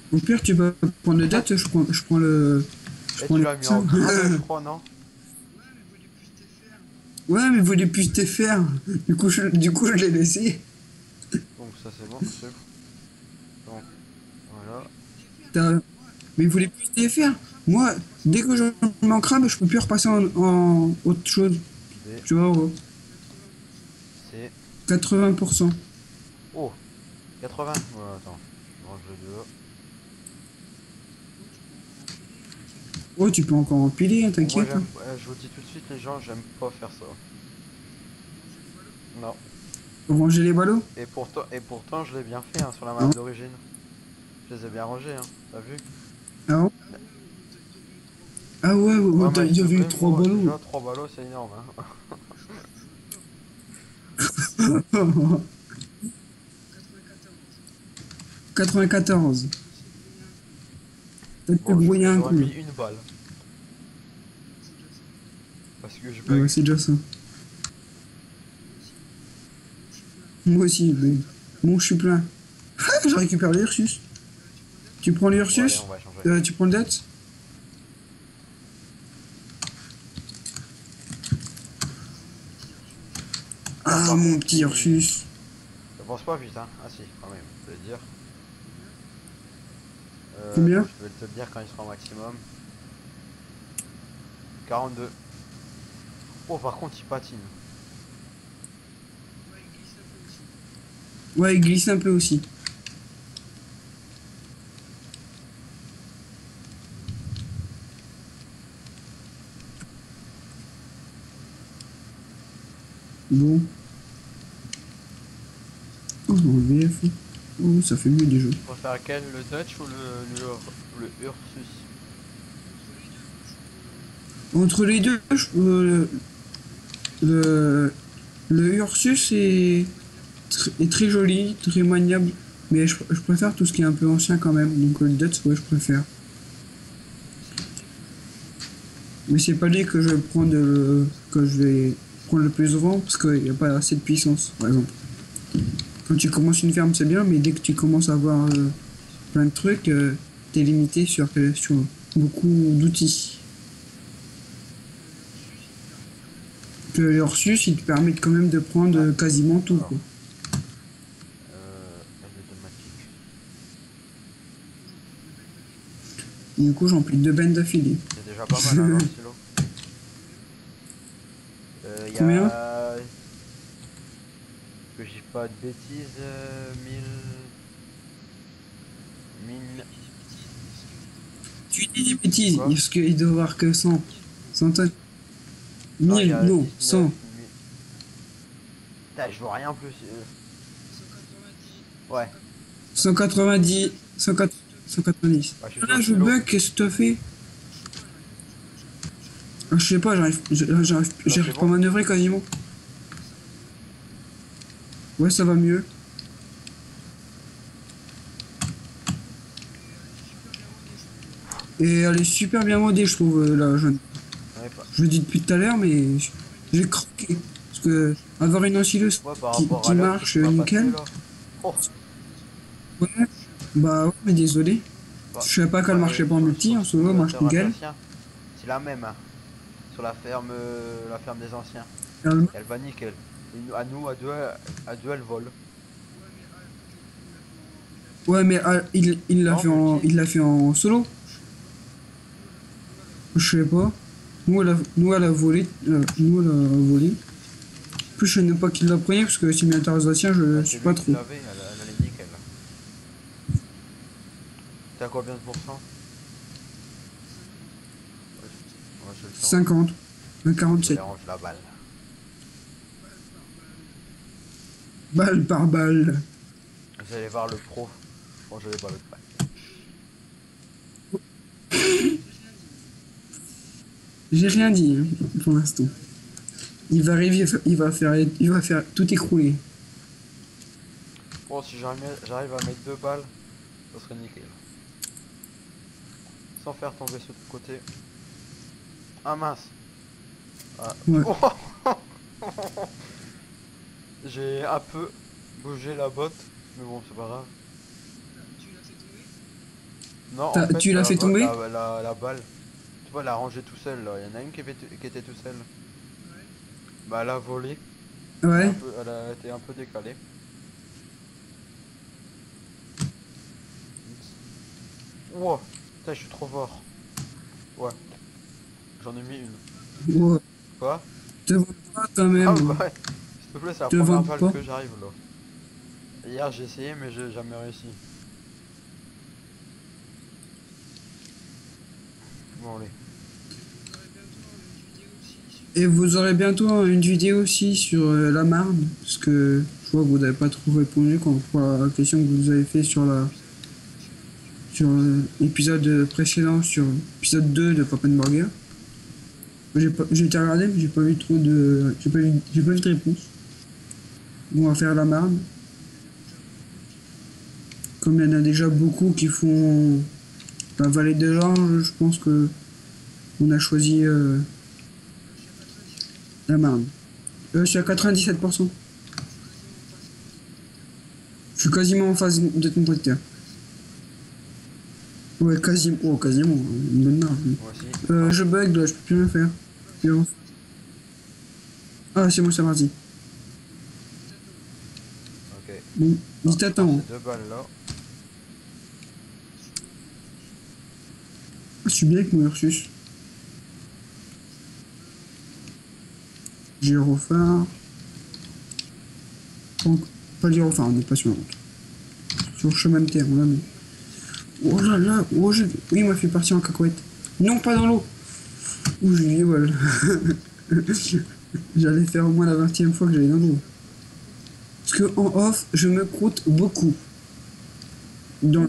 Speaker 1: peu.
Speaker 2: Au pire, tu vas prendre le date, je prends le. Je
Speaker 1: Et
Speaker 2: prends
Speaker 1: tu
Speaker 2: les
Speaker 1: l'as mis
Speaker 2: ça.
Speaker 1: en grave, je crois, non?
Speaker 2: Ouais, mais vous voulez plus te faire. Du coup, je l'ai laissé.
Speaker 1: Donc ça c'est bon, c'est bon. Donc voilà.
Speaker 2: Mais vous voulez plus te faire. Moi, dès que je m'en crabe, je peux plus repasser en autre chose.
Speaker 1: B,
Speaker 2: Tu vois,
Speaker 1: C.
Speaker 2: 80%.
Speaker 1: Oh, 80. Ouais, attends, je range le 2.
Speaker 2: Oh, tu peux encore empiler, hein,
Speaker 1: Bon, moi
Speaker 2: t'inquiète. Hein.
Speaker 1: je vous dis tout de suite, les gens, j'aime pas faire ça. Non.
Speaker 2: Ranger les ballots.
Speaker 1: Et pourtant je l'ai bien fait hein, sur la map
Speaker 2: Hein.
Speaker 1: d'origine. Je les ai bien rangés, hein. T'as vu?
Speaker 2: Ah, ouais. Ah ouais,
Speaker 1: Ouais,
Speaker 2: ouais,
Speaker 1: mais
Speaker 2: il y
Speaker 1: s'il te
Speaker 2: avait eu
Speaker 1: plaît,
Speaker 2: 3
Speaker 1: moi,
Speaker 2: ballots.
Speaker 1: déjà 3 ballots, c'est énorme. Hein.
Speaker 2: 94. T'as pu
Speaker 1: Bon,
Speaker 2: grouiller un
Speaker 1: j'aurais
Speaker 2: coup là.
Speaker 1: mis une balle. Parce que je
Speaker 2: Ah ouais,
Speaker 1: bug.
Speaker 2: c'est déjà ça. Moi aussi, mais bon, je suis plein. Ah, je récupère l'Ursus. Tu prends
Speaker 1: Bon, allez,
Speaker 2: l'Ursus.
Speaker 1: on va changer.
Speaker 2: Tu prends le date.
Speaker 1: Alors,
Speaker 2: Ah,
Speaker 1: par
Speaker 2: mon
Speaker 1: contre,
Speaker 2: petit Ursus.
Speaker 1: ça pense pas vite, hein. Ah si, quand même, je vais le dire.
Speaker 2: Combien?
Speaker 1: Attends, je vais te le dire quand il sera au maximum. 42. Oh, par contre, il patine.
Speaker 2: Ouais, il glisse un peu aussi. Bon. Oh, en VF. Oh, ça fait mieux déjà.
Speaker 1: Tu préfères lequel, le Dutch ou le Ursus?
Speaker 2: Entre les deux, le, le Ursus est très joli, très maniable. Mais je préfère tout ce qui est un peu ancien quand même. Donc le Dutch, ouais, je préfère. Mais c'est pas lui que que je vais prendre le plus souvent parce qu'il n'y a pas assez de puissance, par exemple. Quand tu commences une ferme, c'est bien, mais dès que tu commences à avoir plein de trucs, t'es limité sur beaucoup d'outils. Que les Ursus, ils te permettent quand même de prendre quasiment tout.
Speaker 1: Alors,
Speaker 2: Quoi.
Speaker 1: elle est automatique.
Speaker 2: Du coup, j'emplis 2 bennes d'affilée.
Speaker 1: C'est déjà pas mal, hein, dans le silo. Il y
Speaker 2: Combien?
Speaker 1: a... Que je dis pas de bêtises, 1000...
Speaker 2: Tu dis des bêtises,
Speaker 1: Quoi?
Speaker 2: parce qu'il doit y avoir que 100. 100 tonnes.
Speaker 1: Non, il y
Speaker 2: 1000,
Speaker 1: a
Speaker 2: non,
Speaker 1: 19
Speaker 2: 100.
Speaker 1: 000. Putain, je vois rien plus. Ouais,
Speaker 2: 190, 190.
Speaker 1: bah, je suis sur
Speaker 2: Là,
Speaker 1: le
Speaker 2: je
Speaker 1: silo.
Speaker 2: bug, qu'est-ce que t'as fait? Ah, je sais pas,
Speaker 1: Là,
Speaker 2: j'arrive
Speaker 1: c'est
Speaker 2: pas à
Speaker 1: bon.
Speaker 2: manœuvrer quasiment. Ouais, ça va mieux. Et elle est super bien modée, je trouve, la jeune.
Speaker 1: Ouais, pas...
Speaker 2: Je le dis depuis tout à l'heure, mais j'ai craqué. Parce que avoir une ensileuse
Speaker 1: ouais, par rapport
Speaker 2: qui
Speaker 1: à l'autre
Speaker 2: marche
Speaker 1: qui m'a passé
Speaker 2: nickel,
Speaker 1: là. Oh,
Speaker 2: ouais, bah ouais, mais désolé.
Speaker 1: bah,
Speaker 2: Je savais pas qu'elle
Speaker 1: ouais,
Speaker 2: marchait pas en multi, en solo, marche
Speaker 1: cultivateur
Speaker 2: nickel.
Speaker 1: alsacien. C'est la même, hein, sur la ferme des anciens.
Speaker 2: Elle-
Speaker 1: Elle va nickel. À nous, à deux, elle vole.
Speaker 2: Ouais, mais il l'a
Speaker 1: Non,
Speaker 2: fait en,
Speaker 1: multi.
Speaker 2: il l'a fait en solo. Je sais pas. Elle a volé. Nous, elle a volé. En plus, je sais même pas qui l'a pris parce que simulateur alsacien, je
Speaker 1: Bah, c'est
Speaker 2: suis pas
Speaker 1: lui qui
Speaker 2: trop.
Speaker 1: l'avait, elle est nickel. T'as combien de pourcents? Ouais, j'ai le temps.
Speaker 2: 50. Un
Speaker 1: Je vais
Speaker 2: 47.
Speaker 1: aller ranger la balle.
Speaker 2: Balle par balle.
Speaker 1: J'allais voir le pro. Bon, j'allais voir l'autre balle.
Speaker 2: J'ai rien dit hein, pour l'instant. Il va arriver, il va faire tout écrouler.
Speaker 1: Bon, si j'arrive à mettre deux balles, ça serait nickel. Sans faire tomber ce côté. Ah mince. Ah.
Speaker 2: Ouais.
Speaker 1: Oh. J'ai un peu bougé la botte, mais bon, c'est pas grave. Non, en fait,
Speaker 2: Tu l'as fait tomber?
Speaker 1: la balle, tu vois, elle a rangé tout seul là. Il y en a une qui était tout seul. Bah, elle a volé.
Speaker 2: Ouais.
Speaker 1: Elle a été un peu décalée. Wow, putain, je suis trop fort. Ouais, j'en ai mis une.
Speaker 2: Ouais.
Speaker 1: Quoi?
Speaker 2: Te vante pas quand
Speaker 1: Ah
Speaker 2: même.
Speaker 1: bah
Speaker 2: Hein.
Speaker 1: ouais, s'il te plaît, c'est la
Speaker 2: Te
Speaker 1: première
Speaker 2: vante
Speaker 1: balle
Speaker 2: pas.
Speaker 1: que j'arrive là. Hier j'ai essayé mais j'ai jamais réussi. Bon allez.
Speaker 2: Et vous aurez bientôt une vidéo aussi sur la Marne. Parce que je vois que vous n'avez pas trop répondu quand on voit la question que vous avez fait sur l'épisode précédent, sur l'épisode 2 de Papenburger. J'ai été regardé, mais j'ai pas vu trop de. J'ai pas vu de réponse. Bon, on va faire la Marne. Comme il y en a déjà beaucoup qui font la vallée des Langes, je pense que on a choisi la Marne. Je suis à 97%. Je suis quasiment en phase de ton tracteur. Ouais, quasiment. Oh, quasiment. Une bonne marge.
Speaker 1: Moi aussi.
Speaker 2: Je bug là, je peux plus rien faire. Violence. Ah, c'est bon, c'est parti.
Speaker 1: Ok.
Speaker 2: Bon,
Speaker 1: Ah,
Speaker 2: dis
Speaker 1: je prends
Speaker 2: t'attends.
Speaker 1: ces deux balles là.
Speaker 2: Ah, je suis bien avec mon Ursus. Gyrophare. Pas le gyrophare, on n'est pas sur la route. Sur le chemin de terre, on l'a mis. Oh là là, oh, oui, il m'a fait partir en cacahuète. Non, pas dans l'eau. Ouh, j'ai eu voilà. J'allais faire au moins la 20e fois que j'allais dans l'eau. Parce que en off, je me croûte beaucoup. Dans...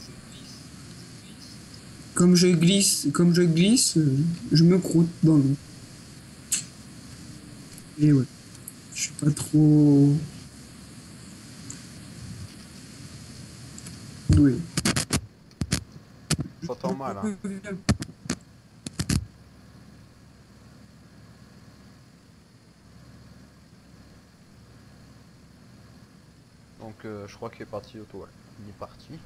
Speaker 2: comme je glisse, je me croûte dans l'eau. Et ouais, je suis pas trop doué.
Speaker 1: J'entends mal hein. Donc je crois qu'il est parti au toit. Il est parti.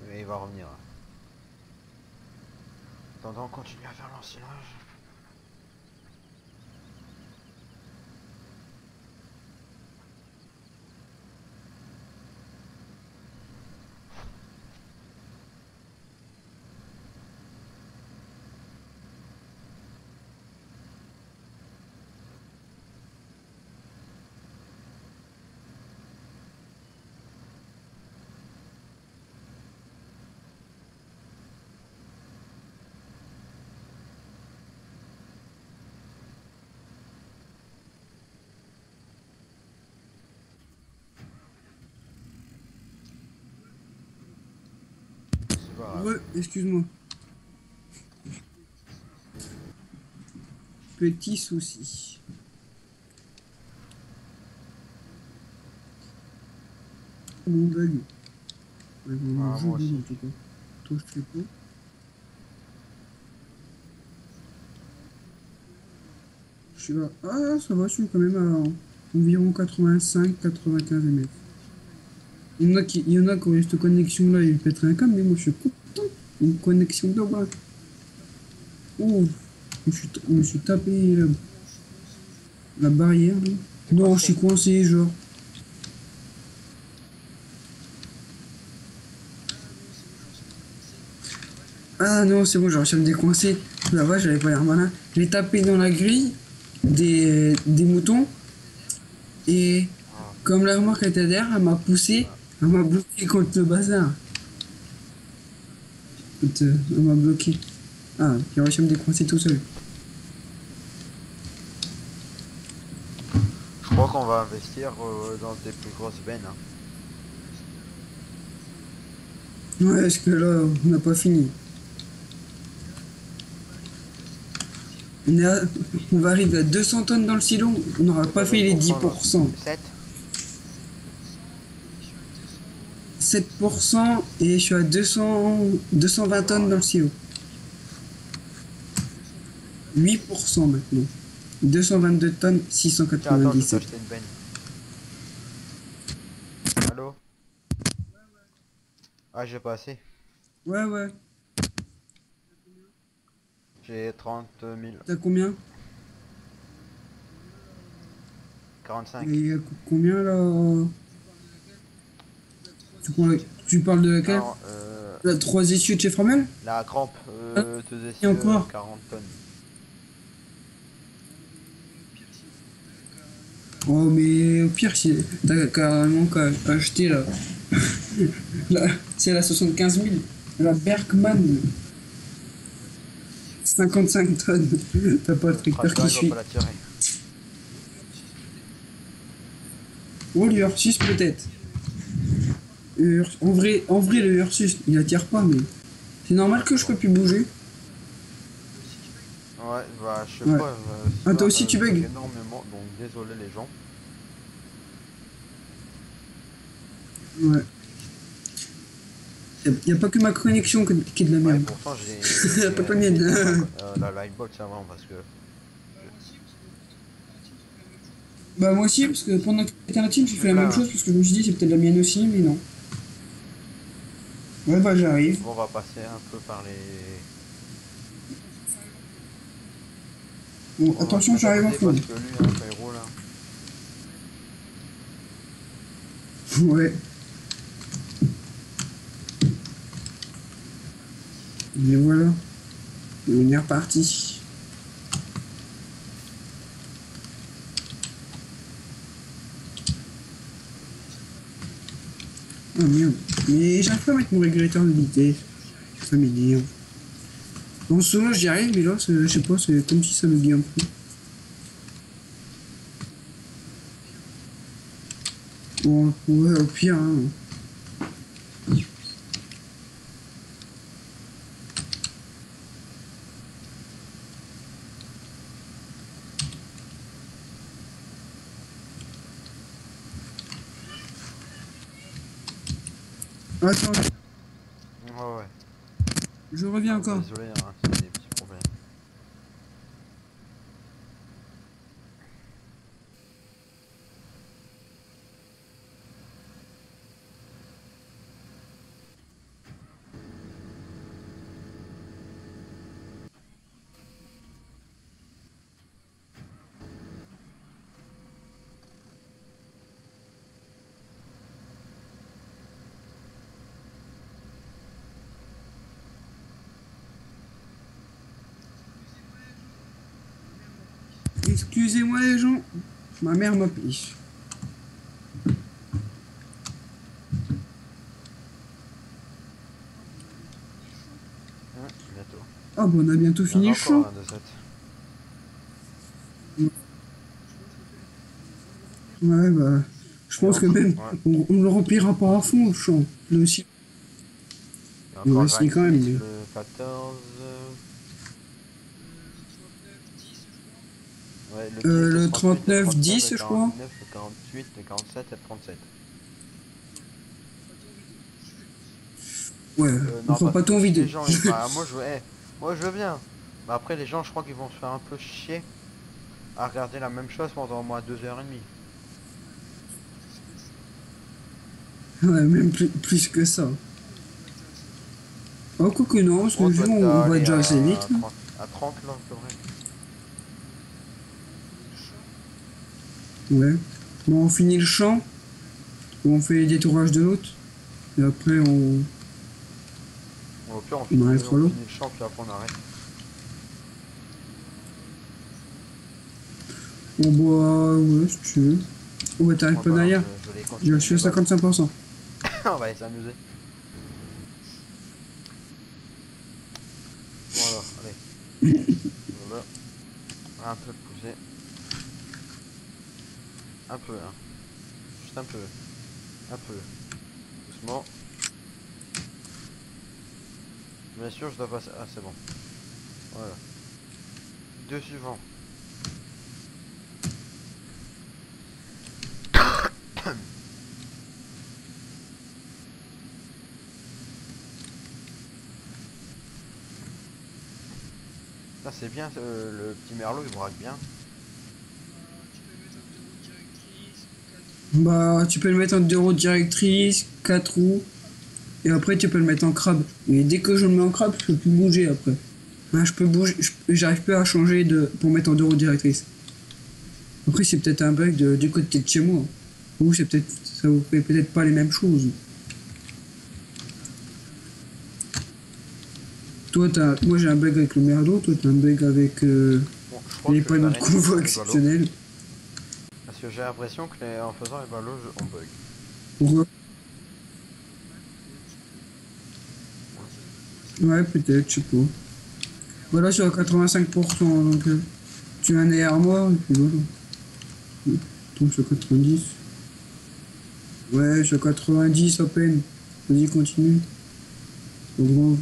Speaker 1: Mais il va revenir. Hein. Attends, on continue à faire l'ensilage. C'est pas grave.
Speaker 2: Ouais, excuse-moi. Petit souci. Mon bug. Ouais, mon
Speaker 1: Ah,
Speaker 2: jeu
Speaker 1: moi
Speaker 2: bug
Speaker 1: aussi.
Speaker 2: en tout cas. Toi, je sais pas. Je suis là. Ah, ça va, je suis quand même à environ 85-95 ms. Il y en a qui ont eu cette connexion là, ils pèteraient un câble, mais moi je suis content. Une connexion de base. Oh, je me suis tapé là. La barrière, là. Non, je suis coincé, genre. Ah non, c'est bon, j'ai réussi à me décoincer. La vache, j'avais pas l'air malin. J'ai tapé dans la grille des moutons et
Speaker 1: Ah,
Speaker 2: comme la remorque était derrière, elle m'a poussé,
Speaker 1: ah.
Speaker 2: elle m'a bloqué contre le bazar. Elle m'a bloqué. Ah, j'ai réussi à me décoincer tout seul.
Speaker 1: Je crois qu'on va investir dans des plus grosses bennes. Hein.
Speaker 2: Ouais, parce que là, on n'a pas fini. On, est à- on va arriver à 200 tonnes dans le silo, on n'aura pas fait les 10%.
Speaker 1: 7.
Speaker 2: 7% et je suis à 220 tonnes dans le silo. 8% maintenant. 222 tonnes,
Speaker 1: Tiens, attends, je vais
Speaker 2: 697.
Speaker 1: t'acheter une benne. Allô? Ah, j'ai pas assez.
Speaker 2: Ouais, ouais.
Speaker 1: J'ai 30 000.
Speaker 2: T'as combien?
Speaker 1: 45.
Speaker 2: Et combien là? Tu, prends- tu parles de laquelle?
Speaker 1: Non,
Speaker 2: La 3 essieux de chez Fromel?
Speaker 1: la crampe,
Speaker 2: Hein?
Speaker 1: 2
Speaker 2: Et
Speaker 1: essieux,
Speaker 2: encore?
Speaker 1: 40 tonnes.
Speaker 2: Oh, mais au pire, si t'as carrément qu'à acheter là. C'est la 75 000. La Berkman. 55 tonnes. T'as pas le tracteur
Speaker 1: Tracteur,
Speaker 2: qui
Speaker 1: il va
Speaker 2: suit.
Speaker 1: pas la tirer.
Speaker 2: Oh, le Ursus peut-être. En vrai, le Ursus, il attire pas, mais c'est normal que je peux plus bouger.
Speaker 1: Ouais, bah, je sais
Speaker 2: Ouais.
Speaker 1: pas, ce
Speaker 2: Ah, toi
Speaker 1: soir,
Speaker 2: aussi tu
Speaker 1: je bug
Speaker 2: bugs.
Speaker 1: énormément, donc désolé les gens.
Speaker 2: Ouais. Y a pas que ma connexion qui est de la
Speaker 1: Ouais,
Speaker 2: merde.
Speaker 1: pourtant j'ai
Speaker 2: Y a pas que la mienne.
Speaker 1: la Livebox avant parce que
Speaker 2: Bah, moi aussi, parce que pendant que t'étais en team, j'ai
Speaker 1: plus
Speaker 2: fait la même
Speaker 1: plein.
Speaker 2: chose, parce que je me suis dit, c'est peut-être la mienne aussi, mais non. Ouais, bah, j'arrive.
Speaker 1: Bon, on va passer un peu par les.
Speaker 2: Bon,
Speaker 1: On va se
Speaker 2: attention,
Speaker 1: mettre à
Speaker 2: j'arrive en
Speaker 1: côté
Speaker 2: fond.
Speaker 1: parce que lui, hein, quand il roule, hein.
Speaker 2: Ouais. Et voilà. Et on est reparti. Oh merde. Mais j'arrive pas à mettre mon régulateur de vitesse. Ça m'énerve. En solo, j'y arrive, mais là, je sais pas, c'est comme si ça me guide un peu. Bon, ouais, au pire, hein. Attends,
Speaker 1: Ouais, ouais.
Speaker 2: je reviens encore.
Speaker 1: Désolé, hein, c'est des petits problèmes.
Speaker 2: Excusez-moi les gens, ma mère m'appelle.
Speaker 1: Bientôt.
Speaker 2: Ah bon, on a bientôt
Speaker 1: Il y en a
Speaker 2: fini le
Speaker 1: encore
Speaker 2: show.
Speaker 1: un de 7.
Speaker 2: Ouais, bah, je pense que même,
Speaker 1: Ouais.
Speaker 2: on le remplira pas à fond le champ. Le si-
Speaker 1: Il y a
Speaker 2: on va
Speaker 1: encore
Speaker 2: essayer
Speaker 1: Rack
Speaker 2: quand même.
Speaker 1: 6,
Speaker 2: Mais...
Speaker 1: le 14. Ouais, le 10, le
Speaker 2: Le
Speaker 1: 38, le
Speaker 2: 39,
Speaker 1: 39, le
Speaker 2: 10, je crois.
Speaker 1: 49, le 48, le 47 et le 37.
Speaker 2: Ouais,
Speaker 1: Non,
Speaker 2: enfin
Speaker 1: parce
Speaker 2: pas
Speaker 1: que
Speaker 2: tout en
Speaker 1: si
Speaker 2: vidéo.
Speaker 1: les gens. Bah, moi je veux bien. Mais après, les gens, je crois qu'ils vont se faire un peu chier à regarder la même chose pendant au moins 2h30.
Speaker 2: Ouais, même plus que ça. Oh, quoi que non, parce que
Speaker 1: Oh,
Speaker 2: vu
Speaker 1: toi,
Speaker 2: on
Speaker 1: t'as
Speaker 2: va
Speaker 1: allé
Speaker 2: déjà assez vite.
Speaker 1: à 30 là, c'est vrai.
Speaker 2: Ouais. Bon, on finit le champ, on fait les détourages de l'autre, et après
Speaker 1: Au pire,
Speaker 2: on arrêtera
Speaker 1: on
Speaker 2: l'eau.
Speaker 1: finit le champ, puis après on arrête.
Speaker 2: On boit, ouais, si tu veux. Oh, bah t'arrives
Speaker 1: Ouais,
Speaker 2: pas
Speaker 1: bah non,
Speaker 2: derrière.
Speaker 1: je vais les
Speaker 2: Je
Speaker 1: continuer
Speaker 2: suis à
Speaker 1: mes balles.
Speaker 2: 55%.
Speaker 1: On va aller s'amuser. Voilà, allez. Voilà. Un peu pousser. Un peu, hein. Juste un peu. Un peu. Doucement. Bien sûr, je dois passer. Ah, c'est bon. Voilà. Deux suivants. Ça, c'est bien, le petit merlot, il braque bien.
Speaker 2: Bah, tu peux le mettre en 2 roues directrices, 4 roues, et après tu peux le mettre en crabe. Mais dès que je le mets en crabe, je peux plus bouger après. Hein, je peux bouger, j'arrive pas à changer pour mettre en 2 roues directrices. Après, c'est peut-être un bug du côté de chez moi. Ou c'est peut-être, ça vous fait peut-être pas les mêmes choses. Moi j'ai un bug avec le merlot, toi t'as un bug avec
Speaker 1: Bon, je crois
Speaker 2: les
Speaker 1: que je vais
Speaker 2: panneaux de
Speaker 1: arrêter de
Speaker 2: convoi
Speaker 1: faire les ballots.
Speaker 2: exceptionnels.
Speaker 1: Parce que j'ai l'impression que en faisant les ballots, on bug.
Speaker 2: Pourquoi? Ouais, peut-être, je sais pas. Voilà, je suis à 85%, donc tu as un derrière moi, et puis voilà. Donc je suis à 90. Ouais, je suis à 90 à peine. Vas-y, continue. Pas grave.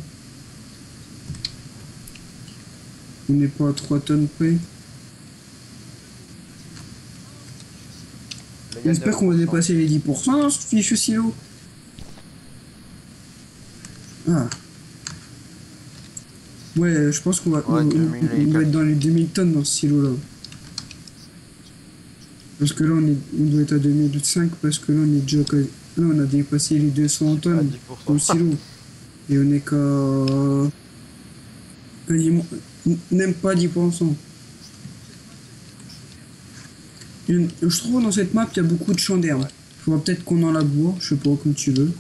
Speaker 2: On n'est pas à 3 tonnes près.
Speaker 1: Là, il y a
Speaker 2: J'espère qu'on va
Speaker 1: 9%.
Speaker 2: dépasser les 10% dans ce fichu silo. Ah. Ouais, je pense qu'on va,
Speaker 1: Ouais, 2000 et
Speaker 2: on va être
Speaker 1: quelques.
Speaker 2: dans les 2000 tonnes dans ce silo-là. Parce que là, on doit être à 2005, parce que là, on est déjà là, on a dépassé les 200
Speaker 1: À
Speaker 2: tonnes dans
Speaker 1: 10%.
Speaker 2: le silo. Et on est qu'à même pas 10%. Je trouve dans cette map, il y a beaucoup de champs d'herbe.
Speaker 1: Ouais.
Speaker 2: Faudra peut-être qu'on en laboure, je sais pas, comme tu veux.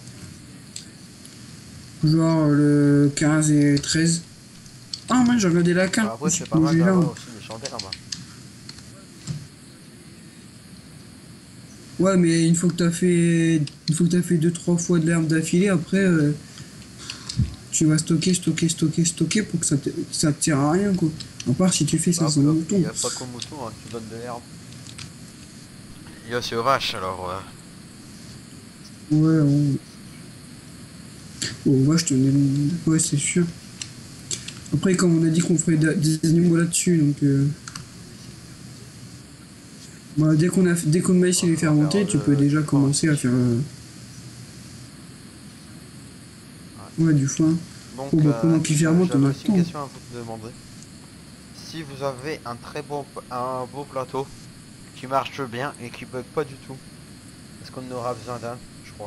Speaker 2: Genre le 15 et 13. Ah, moi j'ai regardé la
Speaker 1: Bah,
Speaker 2: carte, je
Speaker 1: après,
Speaker 2: me suis
Speaker 1: c'est pas mal
Speaker 2: plongé là.
Speaker 1: d'avoir aussi les champs d'herbe.
Speaker 2: Ouais, mais une fois que t'as fait 2-3 fois de l'herbe d'affilée, après, tu vas stocker pour que ça te tire à rien, quoi. À part si tu fais
Speaker 1: Bah,
Speaker 2: 500
Speaker 1: après, il
Speaker 2: moutons.
Speaker 1: n'y a pas qu'au mouton hein, que tu donnes de l'herbe. Il y a aussi aux vaches, alors.
Speaker 2: Ouais, ouais, je te donne. Ouais, c'est sûr. Après, comme on a dit qu'on ferait des animaux là-dessus, donc. Bah, dès qu'on a essayé de les
Speaker 1: On
Speaker 2: faire
Speaker 1: va faire
Speaker 2: monter, tu peux
Speaker 1: du
Speaker 2: déjà
Speaker 1: foin
Speaker 2: commencer
Speaker 1: aussi.
Speaker 2: à faire.
Speaker 1: Ouais.
Speaker 2: Ouais, du foin. Oh,
Speaker 1: Donc,
Speaker 2: bah, pendant qu'ils fermentent, on
Speaker 1: j'avais
Speaker 2: a le
Speaker 1: aussi une
Speaker 2: temps.
Speaker 1: question à vous demander. Si vous avez un beau plateau qui marche bien et qui bug pas du tout, est-ce qu'on aura besoin d'un, je crois.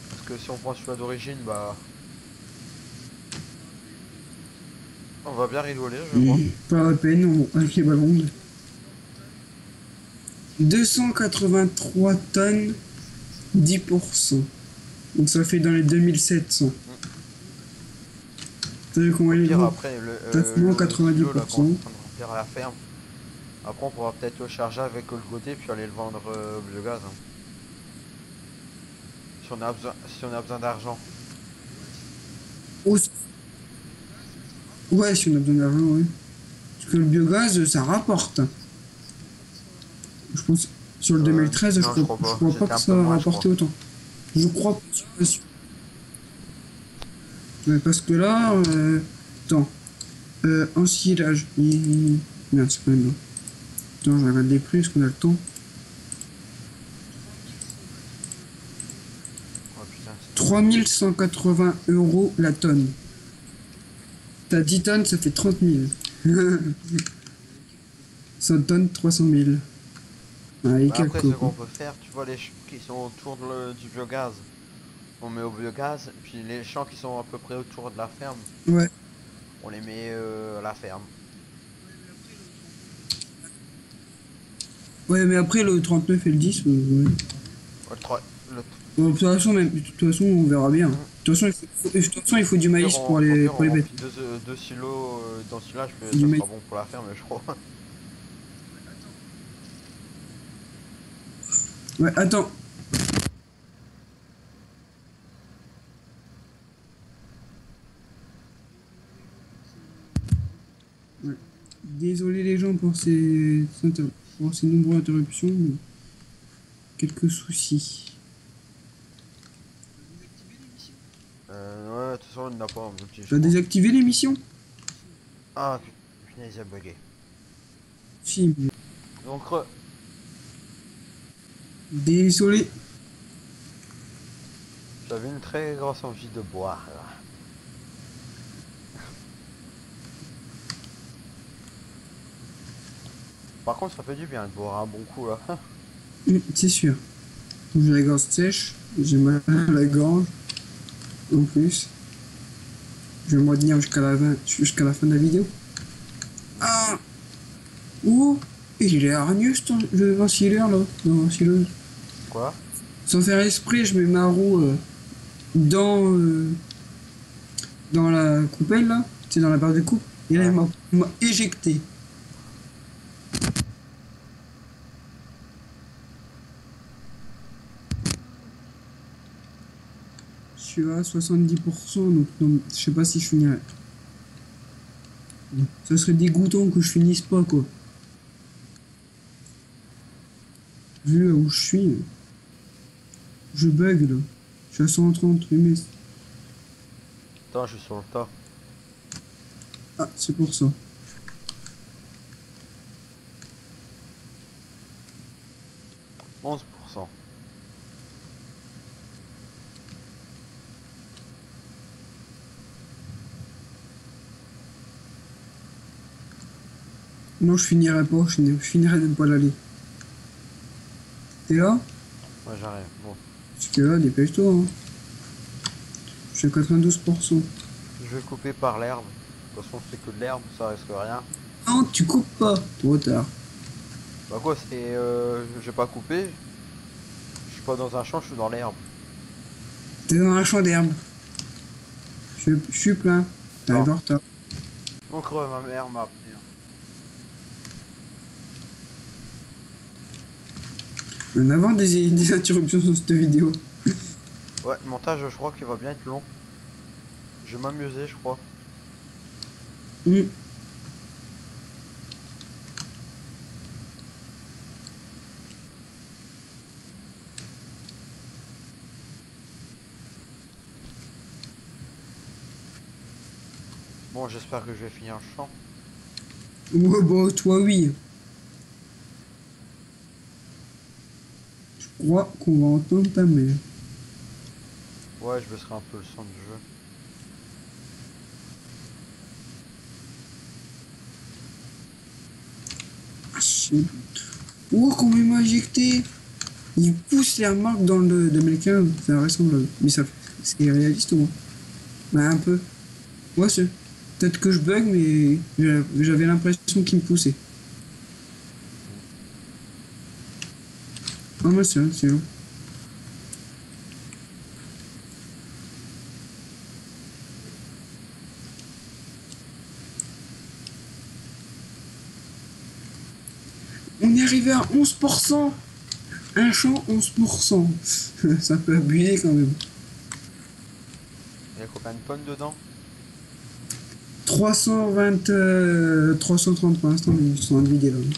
Speaker 1: Parce que si on prend celui d'origine, bah, on va bien rigoler, je crois.
Speaker 2: Pas la peine, avec les ballons. 283 tonnes, 10%. Donc ça fait dans les 2700.
Speaker 1: Mm.
Speaker 2: T'as vu comment
Speaker 1: Au
Speaker 2: il est
Speaker 1: pire,
Speaker 2: gros?
Speaker 1: après,
Speaker 2: Placement
Speaker 1: le silo là qu'on
Speaker 2: 90%.
Speaker 1: est en train de remplir à la ferme, après on pourra peut-être le charger avec le côté puis aller le vendre au biogaz. Hein. Si on a besoin d'argent.
Speaker 2: Oh, ouais, si on a besoin d'argent, ouais. Parce que le biogaz, ça rapporte. Je pense, sur le 2013,
Speaker 1: Non, je crois
Speaker 2: je
Speaker 1: pas.
Speaker 2: crois pas
Speaker 1: C'était
Speaker 2: que
Speaker 1: un
Speaker 2: ça
Speaker 1: peu
Speaker 2: a
Speaker 1: moins, je crois.
Speaker 2: rapporté autant. Je crois pas, je suis pas sûr. Ouais, parce que là, attends, ensilage. Merde, c'est pas là. Attends, je regarde les prix, est-ce qu'on a le temps?
Speaker 1: Oh putain, c'est trop mal.
Speaker 2: 3180 € la tonne. T'as 10 tonnes, ça fait 30 000. 100 tonnes, 300 000. Ah, et
Speaker 1: Bah après, ce
Speaker 2: quelques, quoi.
Speaker 1: qu'on peut faire, tu vois les champs qui sont autour du biogaz. On met au biogaz, et puis les champs qui sont à peu près autour de la ferme,
Speaker 2: Ouais.
Speaker 1: on les met à la ferme.
Speaker 2: Ouais, mais après le 39 et le 10, ouais.
Speaker 1: Ouais, le
Speaker 2: Bon, de toute façon, même, de toute façon, on verra bien. De
Speaker 1: hum,
Speaker 2: toute façon, de toute façon, il faut du maïs
Speaker 1: au pire,
Speaker 2: pour
Speaker 1: on
Speaker 2: les bêtes.
Speaker 1: remplit deux silos d'ensilage, mais
Speaker 2: Du
Speaker 1: ça
Speaker 2: maïs.
Speaker 1: sera bon pour la ferme, je crois.
Speaker 2: Ouais, attends. Ouais. Désolé les gens pour ces nombreuses interruptions, mais quelques soucis.
Speaker 1: Ouais, de toute façon, on n'a pas un outil, je
Speaker 2: T'as
Speaker 1: crois.
Speaker 2: désactivé l'émission?
Speaker 1: Ah, punaise, il a bugué.
Speaker 2: Si, mais
Speaker 1: Donc,
Speaker 2: désolé.
Speaker 1: j'avais une très grosse envie de boire, là. Par contre, ça fait du bien de boire un bon coup, là.
Speaker 2: C'est sûr. J'ai la gorge sèche, j'ai mal à la gorge, en plus. Je vais moi tenir jusqu'à la fin de la vidéo. Ah! Oh! Il est hargneux, le ventilateur, là, dans la ventileuse.
Speaker 1: Quoi?
Speaker 2: Sans faire esprit, je mets ma roue dans la coupelle, là. C'est dans la barre de coupe. Et là,
Speaker 1: Ouais.
Speaker 2: il m'a éjecté. Je suis à 70%, donc non, je sais pas si je finirai. Ça serait dégoûtant que je finisse pas, quoi. Vu là où je suis, je bug, là. Je suis à 130 ms.
Speaker 1: Attends, je suis sur le tas.
Speaker 2: Ah, c'est pour ça.
Speaker 1: Onze pour cent.
Speaker 2: Non, je finirai pas, je finirai même pas l'aller. T'es là?
Speaker 1: Ouais, j'arrive. Bon.
Speaker 2: Si t'es là, dépêche-toi, hein. Je suis à 92%.
Speaker 1: Je vais couper par l'herbe. De toute façon, c'est que de l'herbe, ça risque rien.
Speaker 2: Non, tu coupes pas. Trop tard.
Speaker 1: Bah quoi, c'est... j'ai pas coupé. Je suis pas dans un champ, je suis dans l'herbe.
Speaker 2: T'es dans un champ d'herbe. Je suis plein.
Speaker 1: Bon.
Speaker 2: T'arrives en retard.
Speaker 1: Donc, ma mère m'a appelé.
Speaker 2: En avant des interruptions sur cette vidéo.
Speaker 1: Ouais, le montage, je crois qu'il va bien être long. Je vais m'amuser, je crois.
Speaker 2: Hmm.
Speaker 1: Bon, j'espère que je vais finir le champ.
Speaker 2: Ouais, bah, toi, oui. Je crois qu'on va entendre ta mère.
Speaker 1: Ouais, je baisserai un peu le son du jeu.
Speaker 2: Ah, oh, comment il m'a injecté. Il pousse les remarques dans le 2015. C'est invraisemblable. Mais ça, c'est réaliste ou moins? Bah, un peu. Ouais, c'est. Peut-être que je bug, mais j'avais l'impression qu'il me poussait. Ah, moi, c'est long. On est arrivé à 11%. Un champ, 11%. C'est un peu abusé quand même.
Speaker 1: Il y a combien de tonnes dedans?
Speaker 2: 320, 330 pour l'instant, mais ils sont en vidéo là. Donc.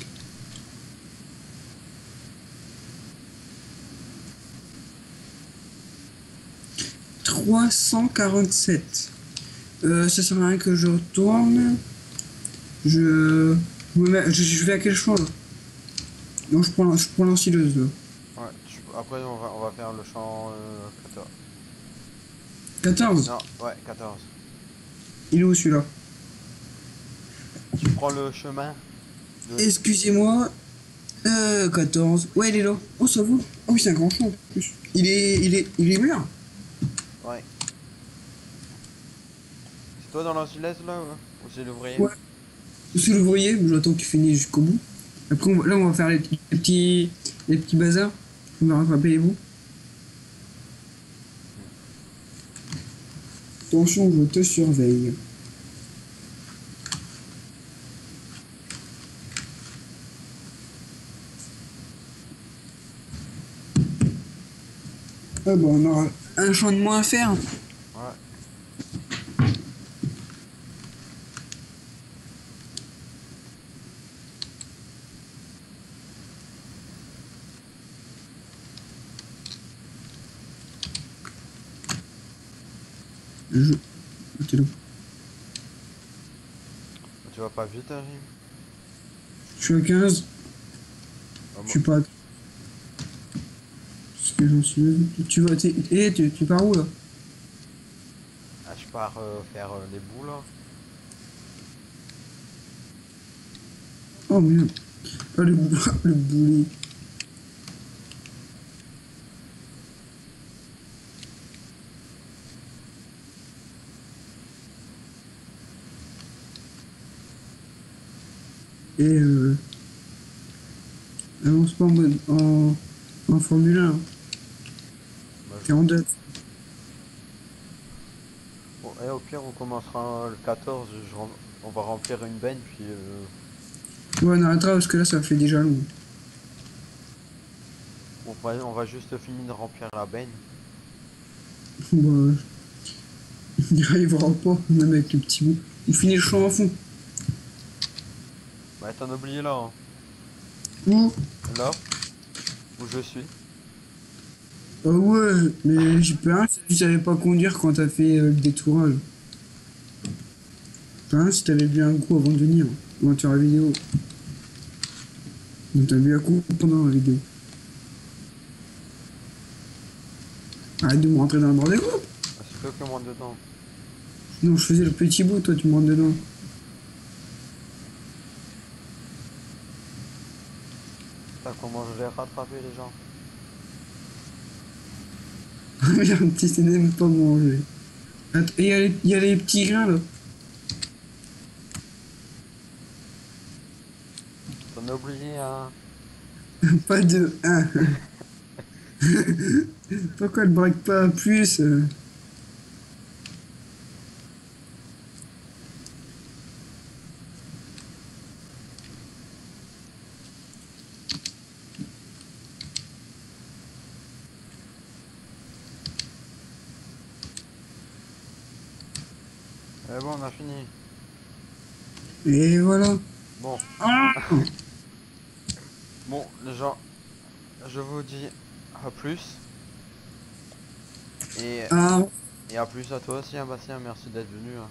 Speaker 2: 347. Ça sert à rien que je retourne. Je vais à quel champ là? Non, je prends l'ensileuse là.
Speaker 1: Ouais, après on va faire le champ 14.
Speaker 2: 14.
Speaker 1: Non, ouais, 14.
Speaker 2: Il est où celui-là?
Speaker 1: Tu prends le chemin de...
Speaker 2: Excusez-moi. 14. Ouais, il est là. Oh, ça va. Ah oui, c'est un grand champ en plus. Il est mûr.
Speaker 1: Ouais. C'est toi dans l'ensilaise là ou c'est l'ouvrier?
Speaker 2: Ouais. C'est l'ouvrier, mais j'attends qu'il finisse jusqu'au bout. Après, là, on va faire les petits bazars. On va rattraper les bouts. Attention, je te surveille. Ah bah, on aura un champ de moins à faire.
Speaker 1: Ouais.
Speaker 2: Je... T'es là.
Speaker 1: Tu vas pas vite, hein, Jim?
Speaker 2: Je suis à 15.
Speaker 1: Ah,
Speaker 2: Je suis pas à... Parce que j'en suis... Tu vas... tu pars où, là?
Speaker 1: ah, je pars faire les boules là.
Speaker 2: Oh, merde. Ah, le boulet. Et avance pas en mode... En Formule 1.
Speaker 1: Bah,
Speaker 2: T'es en date.
Speaker 1: bon, et au pire, on commencera le 14. On va remplir une benne, puis
Speaker 2: Ouais, on arrêtera parce que là, ça fait déjà long.
Speaker 1: on va juste finir de remplir la benne.
Speaker 2: Bah, on n'y arrivera pas, même avec le petit bout. On finit le champ à fond.
Speaker 1: Bah, t'en as oublié là, hein.
Speaker 2: Où?
Speaker 1: Là, où je suis.
Speaker 2: Ah ouais, mais j'ai peur si tu savais pas conduire quand t'as fait le détourage. Enfin, si t'avais bu un coup avant de venir, avant de faire la vidéo. Donc t'as bu un coup pendant la vidéo. Arrête de me rentrer dans le bordel.
Speaker 1: Ah, c'est toi qui monte dedans.
Speaker 2: Non, je faisais le petit bout, toi tu me rentres dedans.
Speaker 1: Putain, comment je vais rattraper les gens?
Speaker 2: Merde, tu sais même pas manger. Attends, et il y a les petits grains là.
Speaker 1: T'en as oublié, hein?
Speaker 2: Pas de 1. Pourquoi elle braque pas plus
Speaker 1: Eh bon, on a fini.
Speaker 2: Et voilà.
Speaker 1: Bon,
Speaker 2: Ah,
Speaker 1: bon, les gens, je vous dis à plus. Et,
Speaker 2: ah,
Speaker 1: et à plus à toi aussi, hein, Bastien. Merci d'être venu, hein.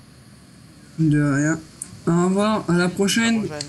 Speaker 2: de rien. Au revoir, à la
Speaker 1: À la
Speaker 2: prochaine.
Speaker 1: prochaine.